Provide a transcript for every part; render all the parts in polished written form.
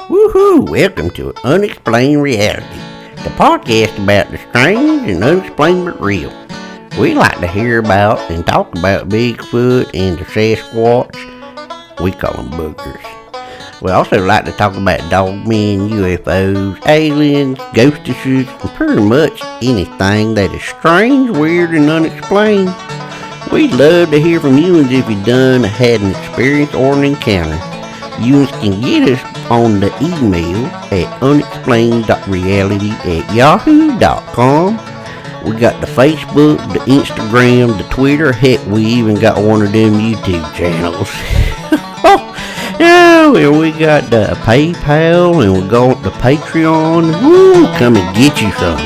Woohoo! Welcome to Unexplained Reality, the podcast about the strange and unexplained but real. We like to hear about and talk about Bigfoot and the Sasquatch. We call them boogers. We also like to talk about dogmen, UFOs, aliens, ghostesses, and pretty much anything that is strange, weird, and unexplained. We'd love to hear from you if you've had an experience or an encounter. You can get us on the email at unexplained.reality@yahoo.com. We got the Facebook, the Instagram, the Twitter. Heck, we even got one of them YouTube channels. Yeah, and we got the PayPal, and we got the Patreon. Woo, come and get you some.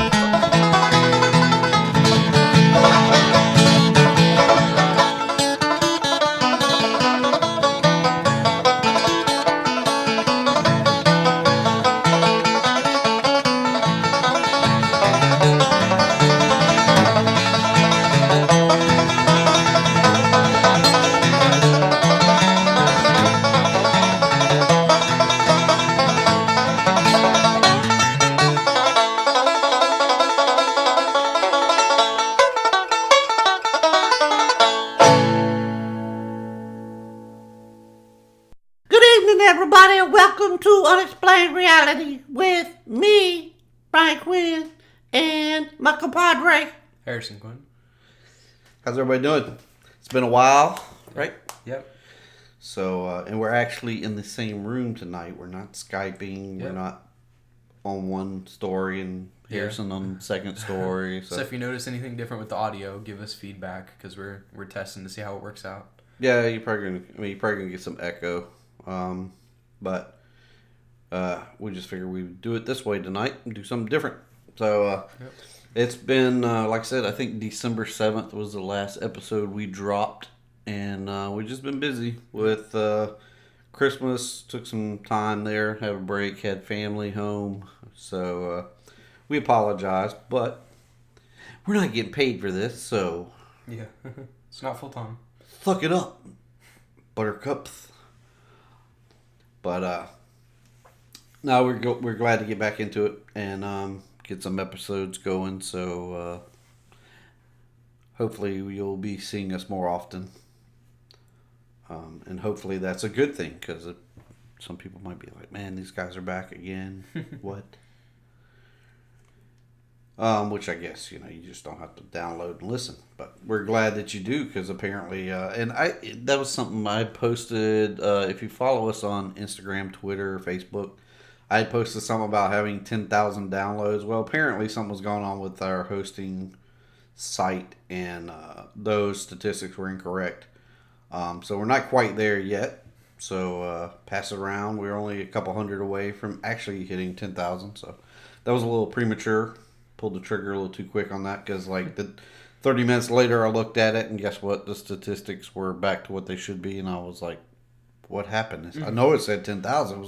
Everybody, and welcome to Unexplained Reality with me, Brian Quinn, and my compadre, Harrison Quinn. How's everybody doing? It's been a while, right? Yep. So, and we're actually in the same room tonight. We're not Skyping. Yep. We're not on one story and Harrison on the second story. So if you notice anything different with the audio, give us feedback because we're testing to see how it works out. Yeah, you're probably gonna get some echo. But we just figured we'd do it this way tonight and do something different. So It's been, like I said, I think December 7th was the last episode we dropped. And we've just been busy with Christmas. Took some time there, had a break, had family home. So we apologize, but we're not getting paid for this, so... Yeah, it's not full time. Suck it up, buttercups. But no, we're glad to get back into it and get some episodes going. So hopefully you'll be seeing us more often, and hopefully that's a good thing because some people might be like, "Man, these guys are back again." What? Which I guess, you just don't have to download and listen. But we're glad that you do because apparently, that was something I posted. If you follow us on Instagram, Twitter, Facebook, I had posted something about having 10,000 downloads. Well, apparently something was going on with our hosting site and those statistics were incorrect. So we're not quite there yet. So pass it around. We're only a couple hundred away from actually hitting 10,000. So that was a little premature. Pulled the trigger a little too quick on that because 30 minutes later I looked at it and guess what? The statistics were back to what they should be and I was like, what happened? Mm-hmm. I know it said 10,000. It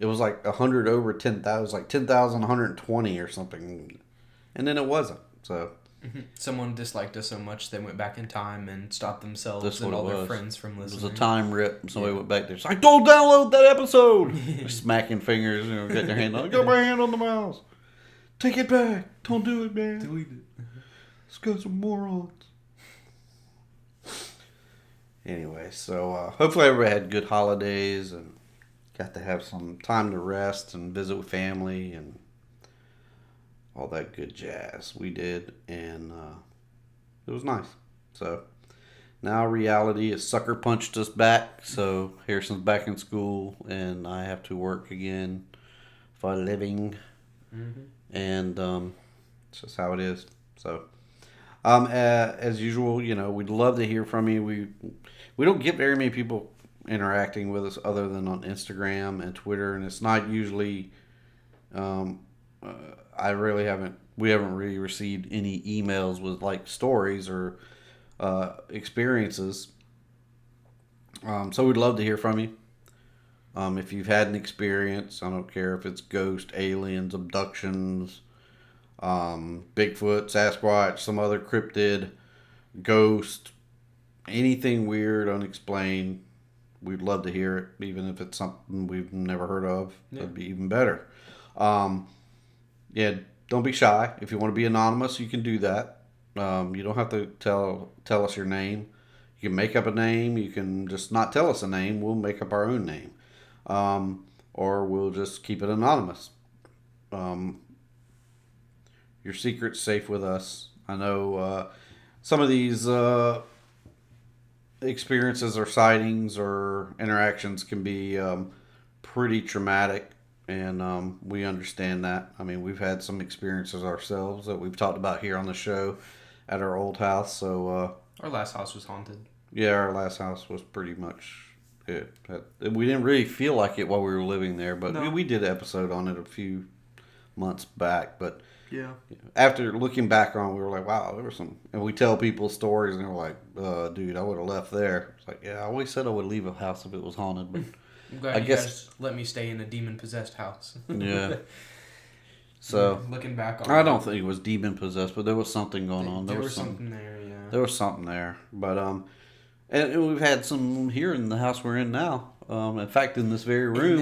was like 100 over 10,000. It was like 10,120 or something. And then it wasn't. So someone disliked us so much they went back in time and stopped themselves and all their friends from listening. It was a time rip. Somebody went back there. It's like, don't download that episode. Smacking fingers, getting their hand on. Got my hand on the mouse. Take it back. Don't do it, man. Delete it. These guys are morons. Anyway, so hopefully everybody had good holidays and got to have some time to rest and visit with family and all that good jazz. We did, and it was nice. So now reality has sucker punched us back. So Harrison's back in school, and I have to work again for a living. Mm-hmm. And it's just how it is. So, as usual, we'd love to hear from you. We don't get very many people interacting with us other than on Instagram and Twitter, and it's not usually. We haven't really received any emails with stories or experiences. So we'd love to hear from you. If you've had an experience, I don't care if it's ghost, aliens, abductions, Bigfoot, Sasquatch, some other cryptid, ghost, anything weird, unexplained, we'd love to hear it, even if it's something we've never heard of. That'd be even better. Yeah, don't be shy. If you want to be anonymous, you can do that. You don't have to tell us your name. You can make up a name. You can just not tell us a name. We'll make up our own name. Or we'll just keep it anonymous. Your secret's safe with us. I know some of these experiences or sightings or interactions can be pretty traumatic, and we understand that. I mean, we've had some experiences ourselves that we've talked about here on the show at our old house. So our last house was haunted. Yeah, our last house was pretty much it. We didn't really feel like it while we were living there, but we did an episode on it a few months back. But yeah, after looking back on, we were like, wow, there were some. And we tell people stories, and they're like, dude, I would have left there. It's like, yeah, I always said I would leave a house if it was haunted, but I'm glad you guys let me stay in a demon-possessed house. Yeah. So looking back on I don't think it was demon possessed, but there was something going on. There was something there, yeah. There was something there, but and we've had some here in the house we're in now. In fact, in this very room,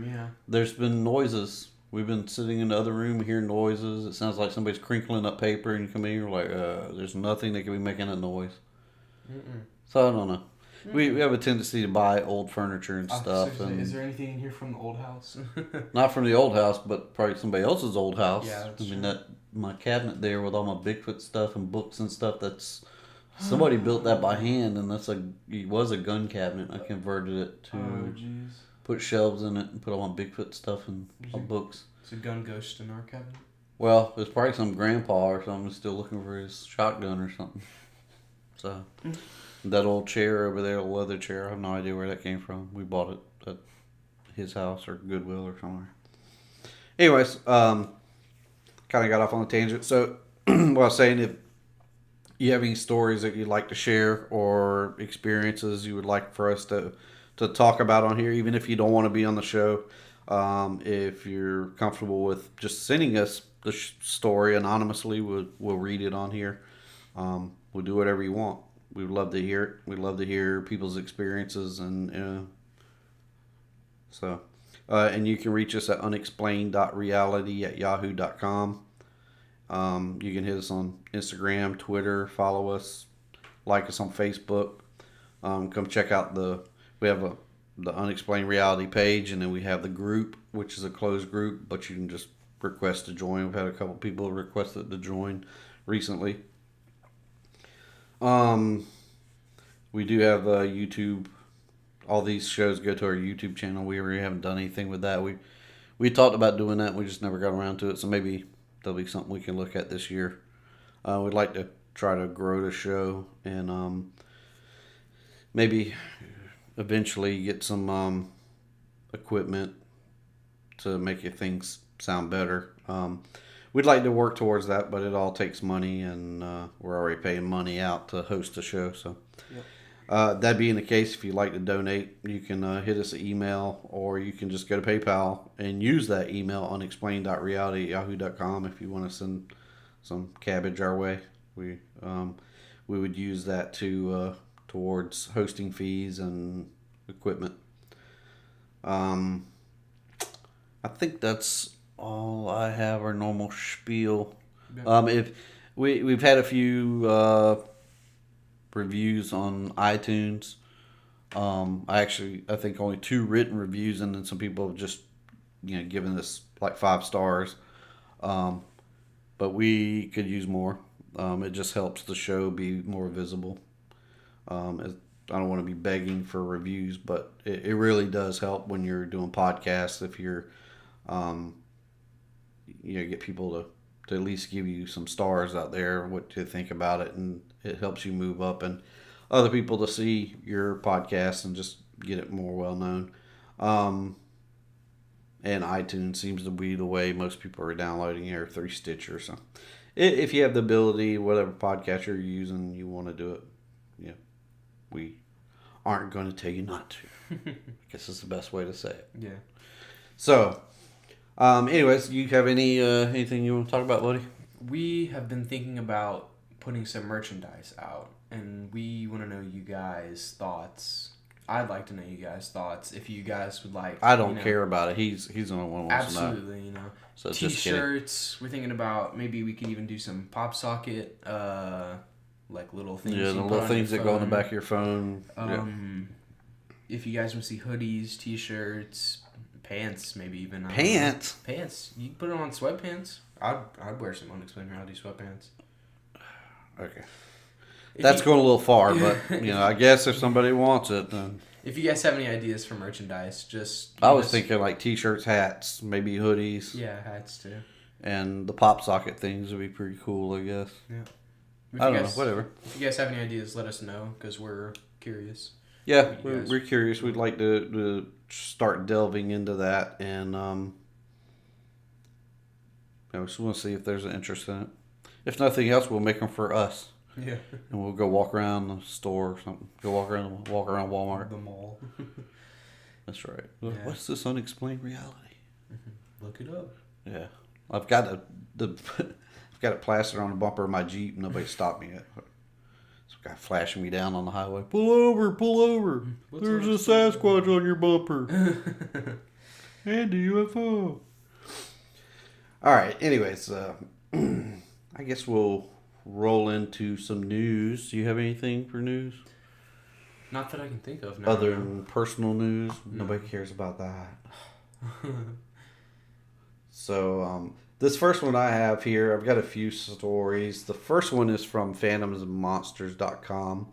yeah, there's been noises. We've been sitting in the other room, hearing noises. It sounds like somebody's crinkling up paper, and you come in, you're like, there's nothing that can be making a noise. Mm-mm. So I don't know. We have a tendency to buy old furniture and stuff. Seriously, is there anything in here from the old house? Not from the old house, but probably somebody else's old house. Yeah, that's true. That my cabinet there with all my Bigfoot stuff and books and stuff. That's somebody built that by hand, and it was a gun cabinet. I converted it to put shelves in it and put all my Bigfoot stuff and my books. It's a gun ghost in our cabinet. Well, it's probably some grandpa or something still looking for his shotgun or something. So. That old chair over there, a leather chair, I have no idea where that came from. We bought it at his house or Goodwill or somewhere. Anyways, kind of got off on a tangent. So, what I was saying, if you have any stories that you'd like to share or experiences you would like for us to talk about on here, even if you don't want to be on the show, if you're comfortable with just sending us the story anonymously, we'll read it on here. We'll do whatever you want. We'd love to hear it. We'd love to hear people's experiences, and and you can reach us at unexplained.reality@yahoo.com. You can hit us on Instagram, Twitter, follow us, like us on Facebook. Come check out we have the Unexplained Reality page, and then we have the group, which is a closed group, but you can just request to join. We've had a couple people requested to join recently. We do have YouTube. All these shows go to our YouTube channel. We really haven't done anything with that. We talked about doing that. We just never got around to it. So maybe there'll be something we can look at this year. We'd like to try to grow the show and maybe eventually get some equipment to make things sound better. We'd like to work towards that, but it all takes money, and we're already paying money out to host the show. So, that being the case, if you'd like to donate, you can hit us an email, or you can just go to PayPal and use that email, unexplained.reality@yahoo.com, if you want to send some cabbage our way. We would use that towards hosting fees and equipment. I think that's all I have, our normal spiel. If we've had a few reviews on iTunes. I think only 2 written reviews, and then some people have just given us like 5 stars. But we could use more. It just helps the show be more visible. I don't want to be begging for reviews, but it really does help when you're doing podcasts. If you're get people to at least give you some stars out there, what to think about it, and it helps you move up and other people to see your podcast and just get it more well known. And iTunes seems to be the way most people are downloading it, or through Stitcher. So if you have the ability, whatever podcast you're using, you want to do it, we aren't going to tell you not to. I guess it's the best way to say it. Yeah. So, anyways, you have anything you want to talk about, buddy? We have been thinking about putting some merchandise out, and we want to know you guys' thoughts. I'd like to know you guys' thoughts. If you guys would like, I don't care about it. He's the only one who wants to know. absolutely, you know. So T-shirts. We're thinking about maybe we could even do some pop socket, like little things. Yeah, the little things that go on the back of your phone. If you guys want to see hoodies, T-shirts, pants, maybe even pants. Pants. You can put it on sweatpants. I'd wear some Unexplained Reality sweatpants. Okay. That's going a little far, but I guess if somebody wants it, then. If you guys have any ideas for merchandise, I was thinking like T-shirts, hats, maybe hoodies. Yeah, hats too. And the pop socket things would be pretty cool, I guess. Yeah. I don't know, whatever. If you guys have any ideas, let us know because we're curious. Yeah, we're curious. We'd like to start delving into that, and we just want to see if there's an interest in it. If nothing else, we'll make them for us. Yeah. And we'll go walk around the store or something. Go walk around Walmart. The mall. That's right. Yeah. What's this unexplained reality? Look it up. Yeah, I've got I've got it plastered on the bumper of my Jeep. Nobody stopped me yet. Some guy flashing me down on the highway. Pull over! Pull over! There's a Sasquatch on your bumper. And a UFO. All right. Anyways, I guess we'll roll into some news. Do you have anything for news? Not that I can think of. No, Other than personal news? No. Nobody cares about that. So, this first one I have here, I've got a few stories. The first one is from phantomsandmonsters.com.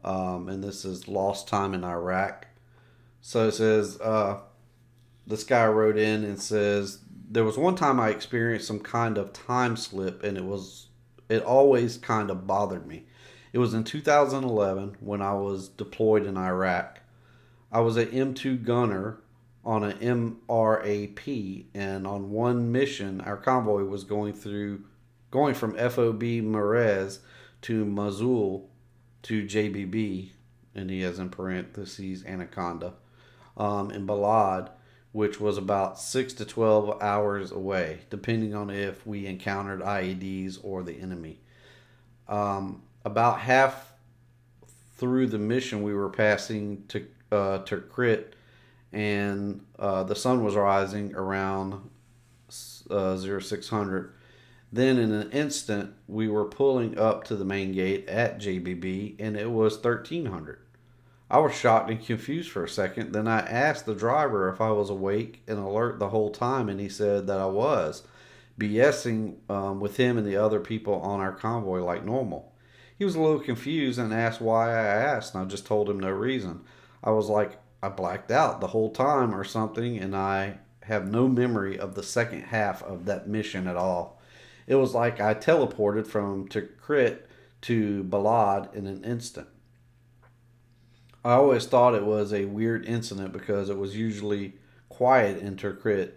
And this is Lost Time in Iraq. So it says, this guy wrote in and says, there was one time I experienced some kind of time slip, and it always kind of bothered me. It was in 2011 when I was deployed in Iraq. I was an M2 gunner on an MRAP, and on one mission, our convoy was going from FOB Marez to Mosul to JBB, and he has in parentheses Anaconda, in Balad, which was about 6 to 12 hours away, depending on if we encountered IEDs or the enemy. About half through the mission, we were passing to Tikrit, and the sun was rising around 0600. Then in an instant, we were pulling up to the main gate at JBB, and it was 1300. I was shocked and confused for a second. Then I asked the driver if I was awake and alert the whole time, and he said that I was, BSing with him and the other people on our convoy like normal. He was a little confused and asked why I asked, and I just told him no reason. I was like, I blacked out the whole time or something, and I have no memory of the second half of that mission at all. It was like I teleported from Tikrit to Balad in an instant. I always thought it was a weird incident because it was usually quiet in Tikrit,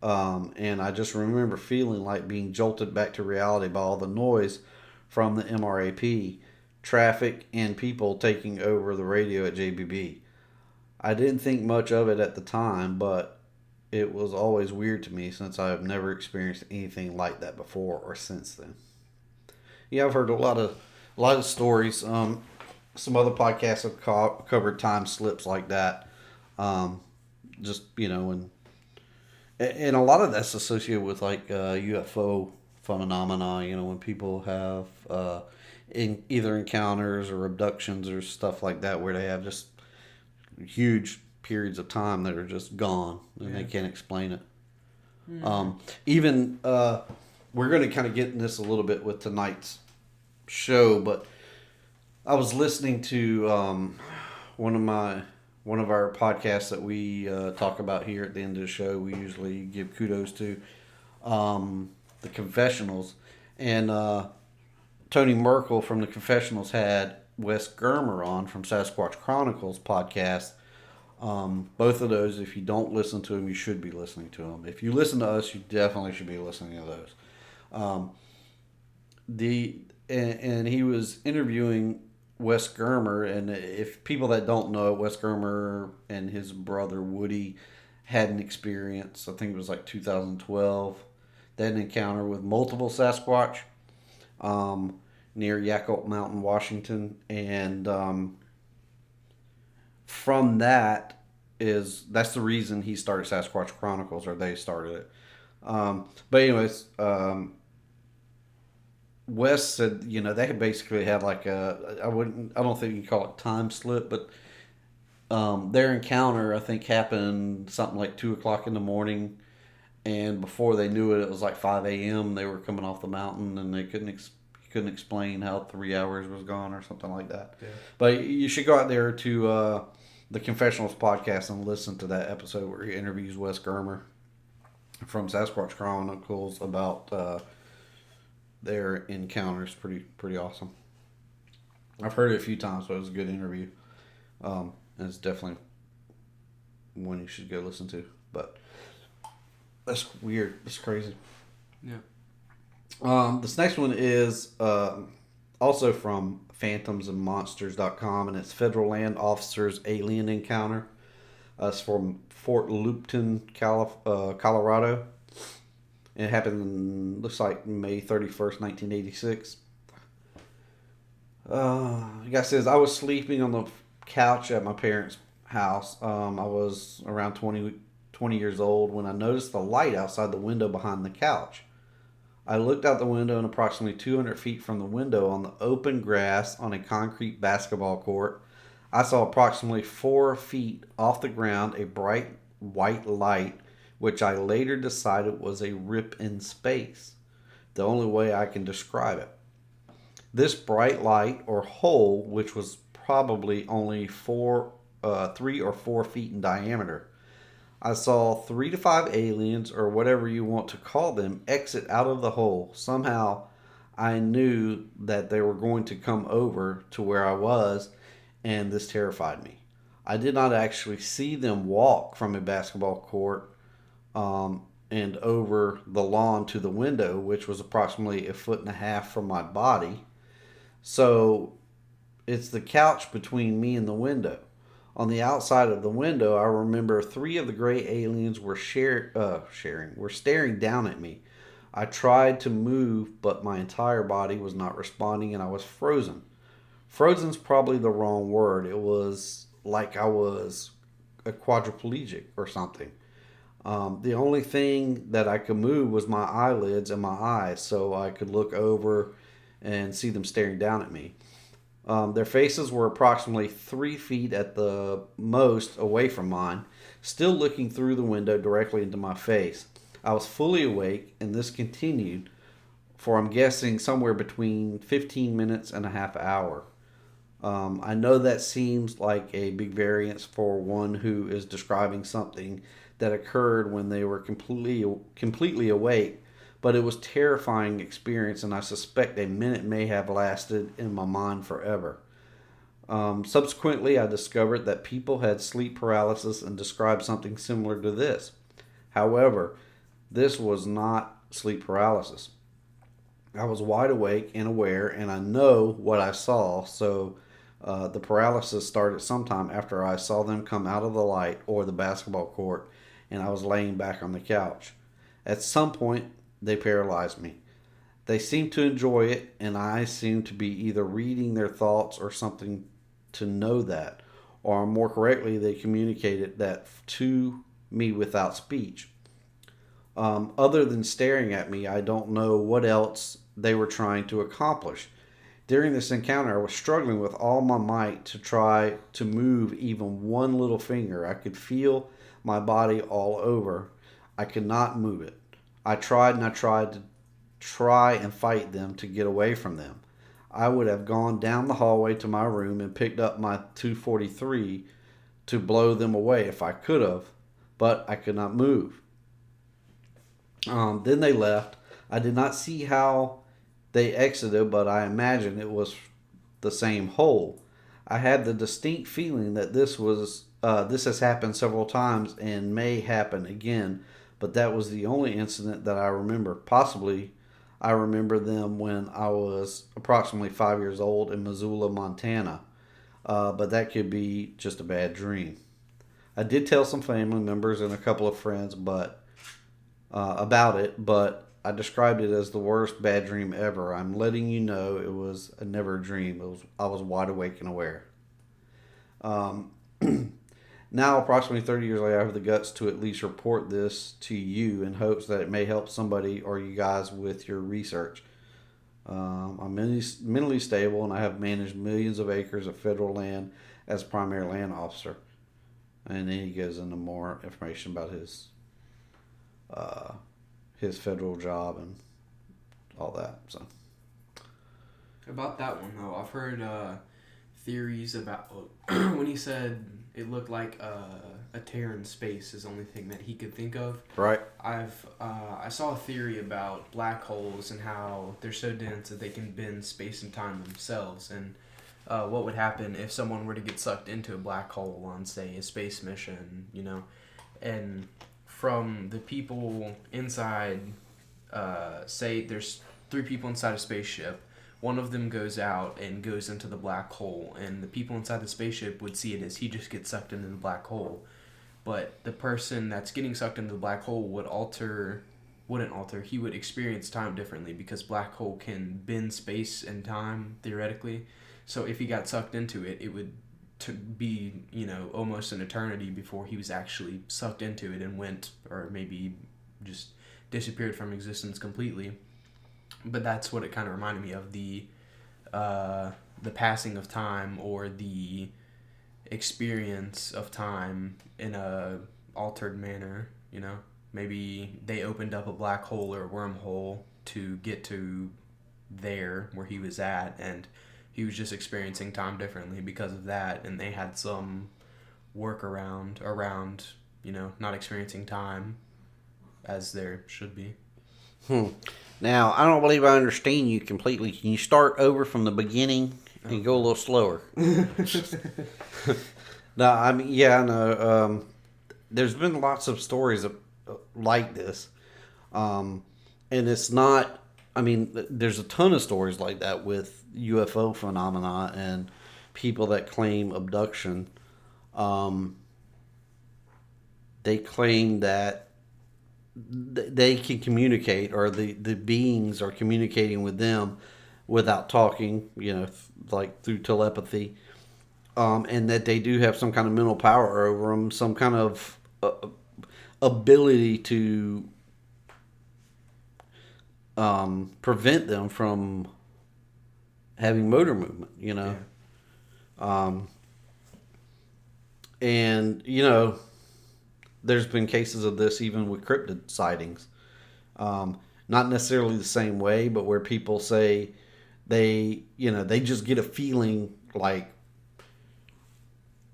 and I just remember feeling like being jolted back to reality by all the noise from the MRAP, traffic, and people taking over the radio at JBB. I didn't think much of it at the time, but it was always weird to me since I have never experienced anything like that before or since then. Yeah, I've heard a lot of stories. Some other podcasts have covered time slips like that. Just, and a lot of that's associated with like UFO phenomena, when people have either encounters or abductions or stuff like that where they have just huge periods of time that are just gone and they can't explain it. Mm-hmm. We're going to kind of get in this a little bit with tonight's show, but I was listening to one of our podcasts that we talk about here at the end of the show. We usually give kudos to the Confessionals, and Tony Merkel from the Confessionals had Wes Germer on from Sasquatch Chronicles podcast. Both of those, if you don't listen to them, you should be listening to them. If you listen to us, you definitely should be listening to those. And he was interviewing Wes Germer, and if people that don't know, Wes Germer and his brother Woody had an experience, I think it was like 2012, they had an encounter with multiple Sasquatch near Yakult Mountain, Washington, and from that's the reason he started Sasquatch Chronicles, or they started it. But anyways, Wes said, they basically had like I don't think you can call it time slip, but their encounter, I think, happened something like 2:00 in the morning, and before they knew it, it was like 5 a.m. They were coming off the mountain, and they couldn't explain how 3 hours was gone or something like that. Yeah. But you should go out there to the Confessionals podcast and listen to that episode where he interviews Wes Germer from Sasquatch Chronicles about their encounters. Pretty awesome. I've heard it a few times, but it was a good interview. And it's definitely one you should go listen to. But that's weird. That's crazy. Yeah. This next one is also from phantomsandmonsters.com, and it's Federal Land Officers Alien Encounter. It's from Fort Lupton, Colorado. It happened, looks like May 31st, 1986. The guy says, I was sleeping on the couch at my parents' house. I was around 20 years old when I noticed the light outside the window behind the couch. I looked out the window, and approximately 200 feet from the window on the open grass on a concrete basketball court, I saw approximately 4 feet off the ground a bright white light, which I later decided was a rip in space, the only way I can describe it. This bright light or hole, which was probably only 3 or 4 feet in diameter, I saw 3 to 5 aliens, or whatever you want to call them, exit out of the hole. Somehow I knew that they were going to come over to where I was, and this terrified me. I did not actually see them walk from a basketball court and over the lawn to the window, which was approximately 1.5 feet from my body. So it's the couch between me and the window. On the outside of the window, I remember 3 of the gray aliens were staring down at me. I tried to move, but my entire body was not responding, and I was frozen. Frozen's probably the wrong word. It was like I was a quadriplegic or something. The only thing that I could move was my eyelids and my eyes, so I could look over and see them staring down at me. Their faces were approximately 3 feet at the most away from mine, still looking through the window directly into my face. I was fully awake, and this continued for, I'm guessing, somewhere between 15 minutes and a half hour. I know that seems like a big variance for one who is describing something that occurred when they were completely awake, but it was a terrifying experience, and I suspect a minute may have lasted in my mind forever. Subsequently, I discovered that people had sleep paralysis and described something similar to this. However, this was not sleep paralysis. I was wide awake and aware, and I know what I saw, so the paralysis started sometime after I saw them come out of the light or the basketball court, and I was laying back on the couch. At some point, they paralyzed me. They seemed to enjoy it, and I seemed to be either reading their thoughts or something to know that, or more correctly, they communicated that to me without speech. Other than staring at me, I don't know what else they were trying to accomplish. During this encounter, I was struggling with all my might to try to move even one little finger. I could feel my body all over. I could not move it. I tried to try and fight them to get away from them. I would have gone down the hallway to my room and picked up my .243 to blow them away if I could have, but I could not move. Then they left. I did not see how they exited, but I imagine it was the same hole. I had the distinct feeling that this has happened several times and may happen again, but that was the only incident that I remember. Possibly, I remember them when I was approximately 5 years old in Missoula, Montana, but that could be just a bad dream. I did tell some family members and a couple of friends about it, but I described it as the worst bad dream ever. I'm letting you know it was never a dream. I was wide awake and aware. Now, approximately 30 years later, I have the guts to at least report this to you in hopes that it may help somebody or you guys with your research. I'm mentally stable, and I have managed millions of acres of federal land as primary land officer. And then he goes into more information about his federal job and all that. So about that one though, I've heard theories about when he said it looked like a tear in space is the only thing that he could think of. Right. I saw a theory about black holes and how they're so dense that they can bend space and time themselves, and what would happen if someone were to get sucked into a black hole on, say, a space mission, and from the people inside, say there's 3 people inside a spaceship. One of them goes out and goes into the black hole, and the people inside the spaceship would see it as he just gets sucked into the black hole. But the person that's getting sucked into the black hole wouldn't alter. He would experience time differently because black hole can bend space and time, theoretically. So if he got sucked into it, it would be, almost an eternity before he was actually sucked into it and went, or maybe just disappeared from existence completely. But that's what it kind of reminded me of, the passing of time, or the experience of time in a altered manner, Maybe they opened up a black hole or a wormhole to get to there where he was at, and he was just experiencing time differently because of that, and they had some workaround around, not experiencing time as there should be. Now, I don't believe I understand you completely. Can you start over from the beginning and go a little slower? No, I mean, yeah, I know. There's been lots of stories like this. And it's not, I mean, there's a ton of stories like that with UFO phenomena and people that claim abduction. They claim that they can communicate, or the beings are communicating with them without talking, like through telepathy, and that they do have some kind of mental power over them, some kind of ability to prevent them from having motor movement, Yeah. And, there's been cases of this even with cryptid sightings. Not necessarily the same way, but where people say they just get a feeling like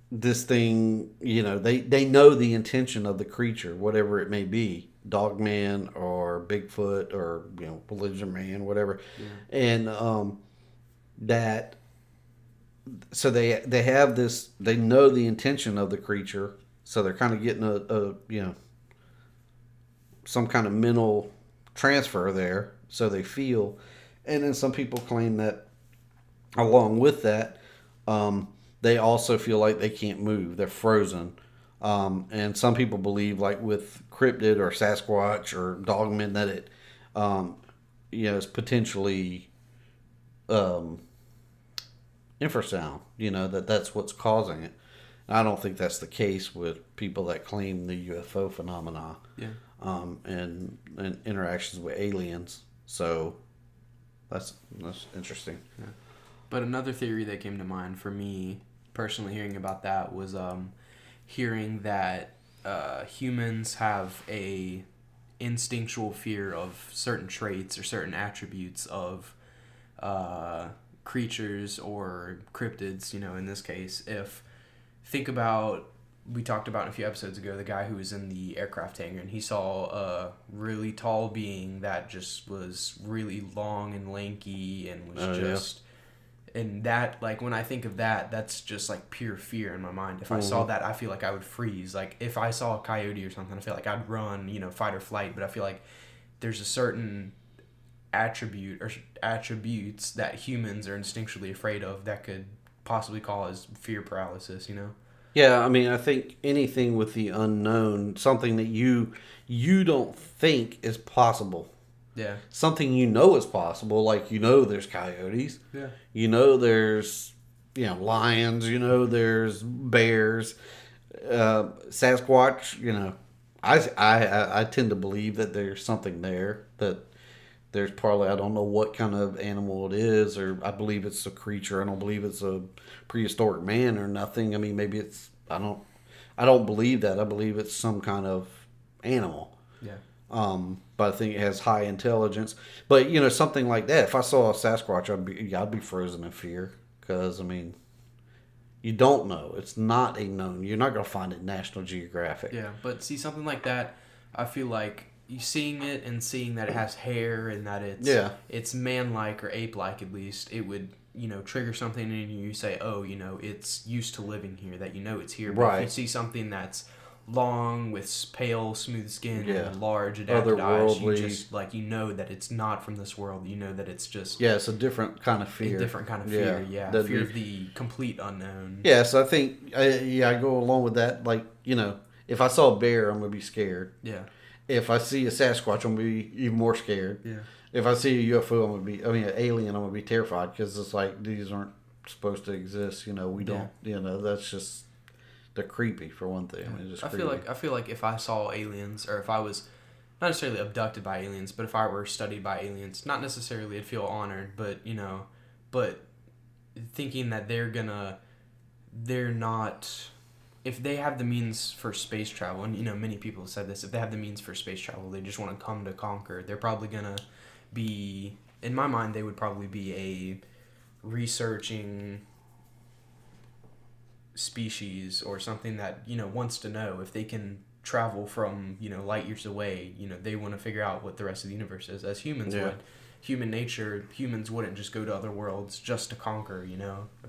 this thing, they know the intention of the creature, whatever it may be, Dogman or Bigfoot or, Belligerent Man, whatever. Yeah. And that, so they have this, they know the intention of the creature. So they're kind of getting a some kind of mental transfer there. So they feel, and then some people claim that along with that, they also feel like they can't move. They're frozen. And some people believe, like with cryptid or Sasquatch or Dogman, that it, is potentially infrasound. That's what's causing it. I don't think that's the case with people that claim the UFO phenomena, and interactions with aliens. So that's interesting. Yeah. But another theory that came to mind for me personally, hearing about that, was hearing that humans have a instinctual fear of certain traits or certain attributes of creatures or cryptids. In this case, think about, we talked about a few episodes ago, the guy who was in the aircraft hangar, and he saw a really tall being that just was really long and lanky and was and that, like, when I think of that, that's just like pure fear in my mind. If I saw that, I feel like I would freeze. Like, if I saw a coyote or something, I feel like I'd run, fight or flight, but I feel like there's a certain attribute or attributes that humans are instinctually afraid of that could possibly cause fear paralysis, Yeah, I mean, I think anything with the unknown, something that you don't think is possible. Yeah. Something is possible, like there's coyotes. Yeah. There's lions. There's bears, Sasquatch. I tend to believe that there's something there. That there's probably, I don't know what kind of animal it is, or I believe it's a creature. I don't believe it's a prehistoric man or nothing. I mean, maybe it's I don't believe that. I believe it's some kind of animal. Yeah. But I think it has high intelligence. But something like that. If I saw a Sasquatch, I'd be frozen in fear because you don't know. It's not a known. You're not gonna find it in National Geographic. Yeah, but see something like that, I feel like you seeing it and seeing that it has hair and that it's man-like or ape-like at least, it would trigger something in you. You say, oh, it's used to living here. That it's here. But if you see something that's long with pale, smooth skin and large adapted eyes, you just that it's not from this world. That it's just it's a different kind of fear. Fear of the complete unknown. Yeah, so I think I go along with that. If I saw a bear, I'm gonna be scared. Yeah. If I see a Sasquatch, I'm gonna be even more scared. Yeah. If I see a UFO, an alien, I'm gonna be terrified because it's like these aren't supposed to exist. We don't. That's just. They're creepy for one thing. I feel like if I saw aliens, or if I was not necessarily abducted by aliens, but if I were studied by aliens, not necessarily I'd feel honored, but but thinking that they're not, if they have the means for space travel, and many people have said this, if they have the means for space travel, they just want to come to conquer. They're probably gonna be, in my mind, they would probably be a researching species or something that wants to know if they can travel from light years away. They want to figure out what the rest of the universe is, as humans would. Human nature, humans wouldn't just go to other worlds just to conquer.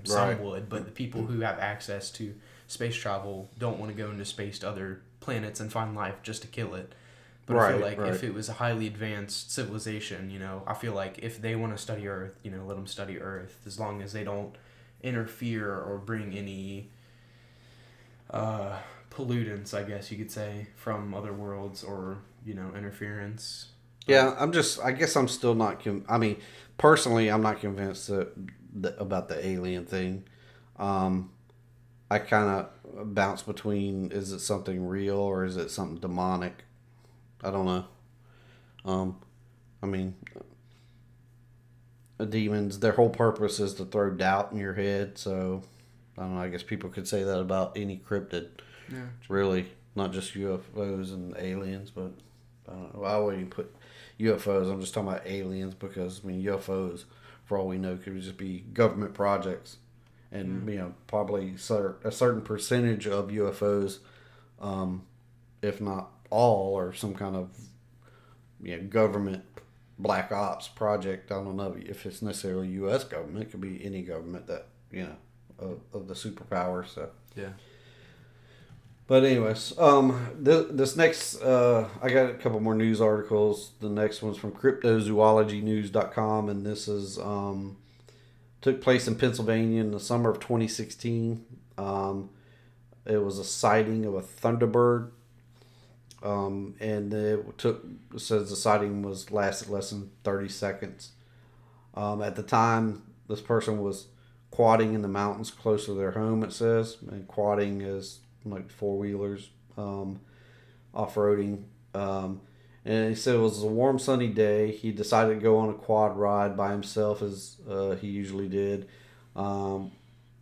Some would, but the people who have access to space travel don't want to go into space to other planets and find life just to kill it. But I feel like if it was a highly advanced civilization, I feel like if they want to study Earth, let them study Earth, as long as they don't interfere or bring any pollutants, I guess you could say, from other worlds, or interference. Yeah, I guess I'm still not. Personally, I'm not convinced about the alien thing. I kind of bounce between: is it something real or is it something demonic? I don't know. Demons, their whole purpose is to throw doubt in your head, so. I don't know, I guess people could say that about any cryptid. Yeah. Really. Not just UFOs and aliens, but I don't know. I wouldn't even put UFOs. I'm just talking about aliens because, UFOs, for all we know, could just be government projects. And, probably a certain percentage of UFOs, if not all, or some kind of government black ops project. I don't know if it's necessarily U.S. government. It could be any government that, of the superpower. So yeah. But anyways, this next I got a couple more news articles. The next one's from cryptozoologynews.com, and this is took place in Pennsylvania in the summer of 2016. It was a sighting of a thunderbird, and it says the sighting lasted less than 30 seconds. At the time, this person was quadding in the mountains close to their home, it says. And quadding is like four-wheelers, off-roading. And he said it was a warm, sunny day. He decided to go on a quad ride by himself, as he usually did. And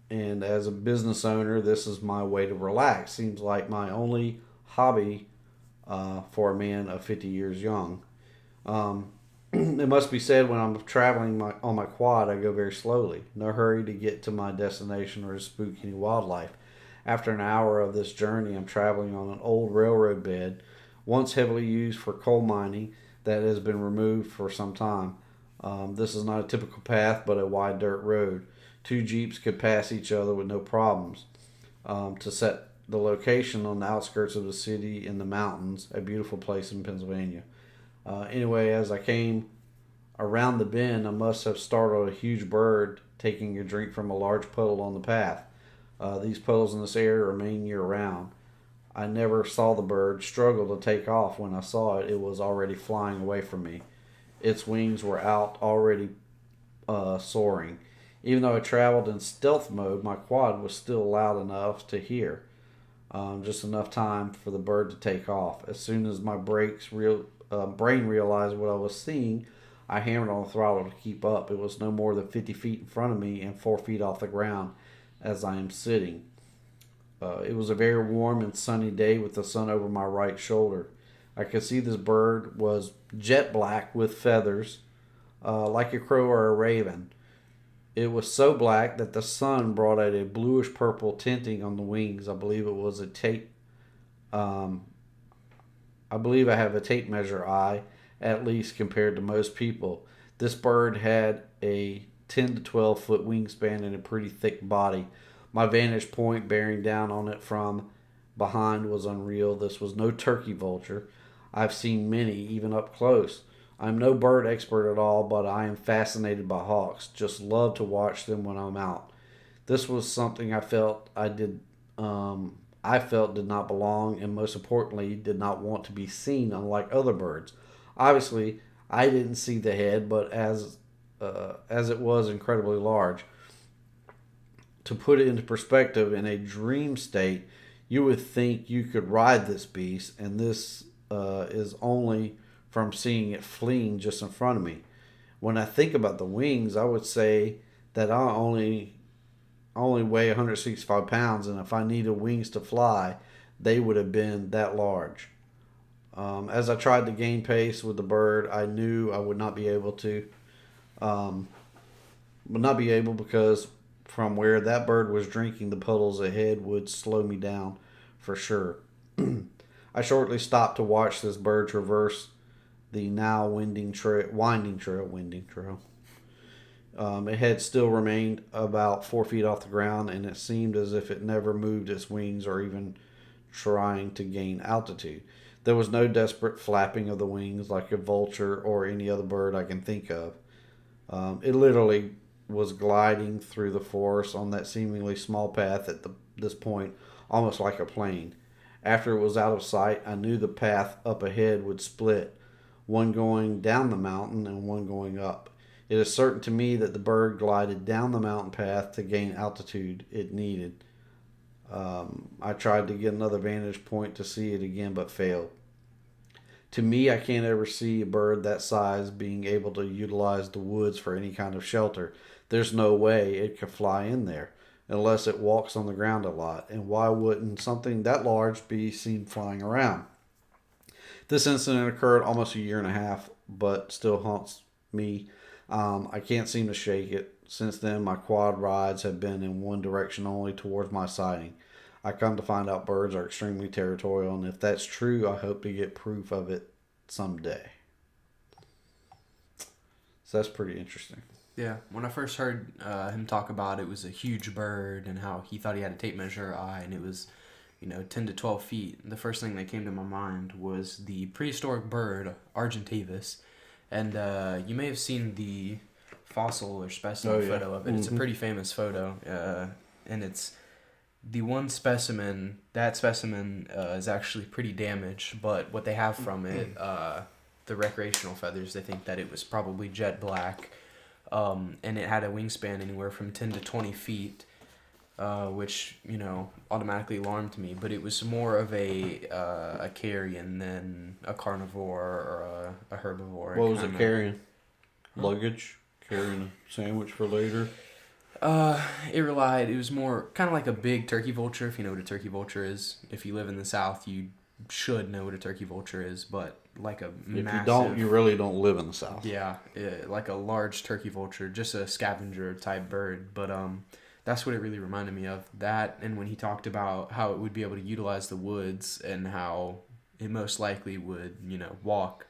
as a business owner, this is my way to relax. Seems like my only hobby for a man of 50 years young. It must be said, when I'm traveling on my quad, I go very slowly. No hurry to get to my destination or to spook any wildlife. After an hour of this journey, I'm traveling on an old railroad bed, once heavily used for coal mining, that has been removed for some time. This is not a typical path, but a wide dirt road. Two Jeeps could pass each other with no problems. To set the location on the outskirts of the city in the mountains, a beautiful place in Pennsylvania. Anyway, as I came around the bend, I must have startled a huge bird taking a drink from a large puddle on the path. These puddles in this area remain year-round. I never saw the bird struggle to take off. When I saw it, it was already flying away from me. Its wings were out, already soaring. Even though I traveled in stealth mode, my quad was still loud enough to hear. Just enough time for the bird to take off. As soon as my brain realized what I was seeing, I hammered on the throttle to keep up. It was no more than 50 feet in front of me and 4 feet off the ground as I am sitting. It was a very warm and sunny day with the sun over my right shoulder. I could see this bird was jet black with feathers, like a crow or a raven. It was so black that the sun brought out a bluish purple tinting on the wings. I believe it was a tape. Um, I believe I have a tape measure eye, at least compared to most people. This bird had a 10 to 12 foot wingspan and a pretty thick body. My vantage point bearing down on it from behind was unreal. This was no turkey vulture. I've seen many, even up close. I'm no bird expert at all, but I am fascinated by hawks. Just love to watch them when I'm out. This was something I felt did not belong, and most importantly, did not want to be seen. Unlike other birds, obviously, I didn't see the head, but as it was incredibly large. To put it into perspective, in a dream state, you would think you could ride this beast, and this is only from seeing it fleeing just in front of me. When I think about the wings, I would say that I only weigh 165 pounds, and if I needed wings to fly, they would have been that large. As I tried to gain pace with the bird, I knew I would not be able to. Would not be able because from where that bird was drinking, the puddles ahead would slow me down for sure. I shortly stopped to watch this bird traverse the now winding trail. It had still remained about 4 feet off the ground, and it seemed as if it never moved its wings or even trying to gain altitude. There was no desperate flapping of the wings like a vulture or any other bird I can think of. It literally was gliding through the forest on that seemingly small path at this point, almost like a plane. After it was out of sight, I knew the path up ahead would split, one going down the mountain and one going up. It is certain to me that the bird glided down the mountain path to gain altitude it needed. I tried to get another vantage point to see it again, but failed. To me, I can't ever see a bird that size being able to utilize the woods for any kind of shelter. There's no way it could fly in there unless it walks on the ground a lot. And why wouldn't something that large be seen flying around? This incident occurred almost a year and a half, but still haunts me. I can't seem to shake it. Since then, my quad rides have been in one direction only, towards my sighting. I come to find out birds are extremely territorial, and if that's true, I hope to get proof of it someday. So that's pretty interesting. Yeah, when I first heard him talk about it was a huge bird and how he thought he had a tape measure eye and it was, 10 to 12 feet, the first thing that came to my mind was the prehistoric bird, Argentavis. And you may have seen the fossil or specimen photo of it. It's a pretty famous photo, and it's the one specimen. That specimen is actually pretty damaged, but what they have from it, the recreational feathers, they think that it was probably jet black. And it had a wingspan anywhere from 10 to 20 feet, which, automatically alarmed me. But it was more of a carrion than a carnivore or a herbivore. What was it carrying? Luggage? Carrying a sandwich for later? It was more kind of like a big turkey vulture, if you know what a turkey vulture is. If you live in the South, you should know what a turkey vulture is, but like a massive... If you don't, you really don't live in the South. Yeah, like a large turkey vulture, just a scavenger type bird, but that's what it really reminded me of. That, and when he talked about how it would be able to utilize the woods and how it most likely would, walk.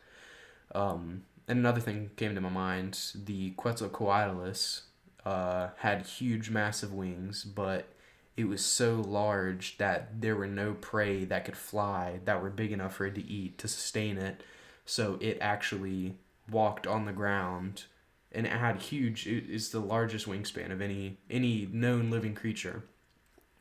And another thing came to my mind, the Quetzalcoatlus had huge, massive wings, but it was so large that there were no prey that could fly that were big enough for it to eat to sustain it. So it actually walked on the ground, and it had it is the largest wingspan of any known living creature.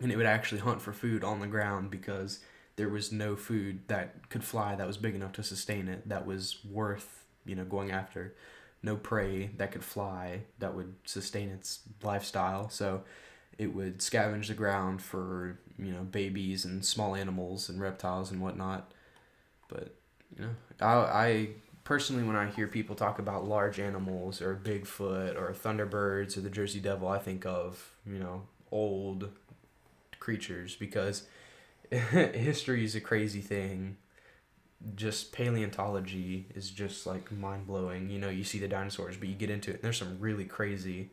And it would actually hunt for food on the ground because there was no food that could fly that was big enough to sustain it, that was worth, going after. no prey that could fly that would sustain its lifestyle. So it would scavenge the ground for, babies and small animals and reptiles and whatnot. But, I personally, when I hear people talk about large animals or Bigfoot or Thunderbirds or the Jersey Devil, I think of, old creatures, because history is a crazy thing. Just paleontology is just like mind blowing. You see the dinosaurs, but you get into it, and there's some really crazy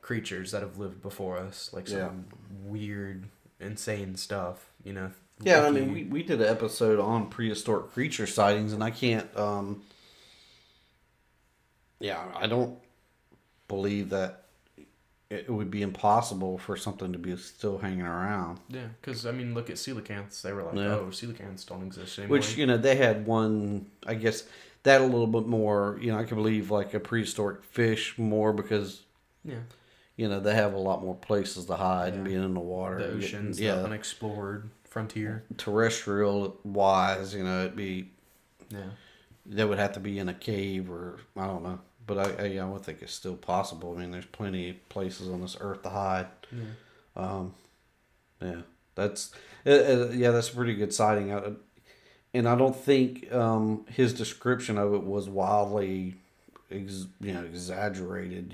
creatures that have lived before us, like some weird, insane stuff. Yeah, I mean, we did an episode on prehistoric creature sightings, and I can't. I don't believe that it would be impossible for something to be still hanging around. Yeah, because, look at coelacanths. They were like, coelacanths don't exist anymore. Which, they had one, I guess, that a little bit more, I can believe, like a prehistoric fish more because, they have a lot more places to hide and being in the water. The oceans, the unexplored frontier. Terrestrial-wise, it'd be... Yeah. They would have to be in a cave or, I don't know. But I would think it's still possible. I mean, there's plenty of places on this earth to hide. That's a pretty good sighting. And I don't think his description of it was wildly, exaggerated.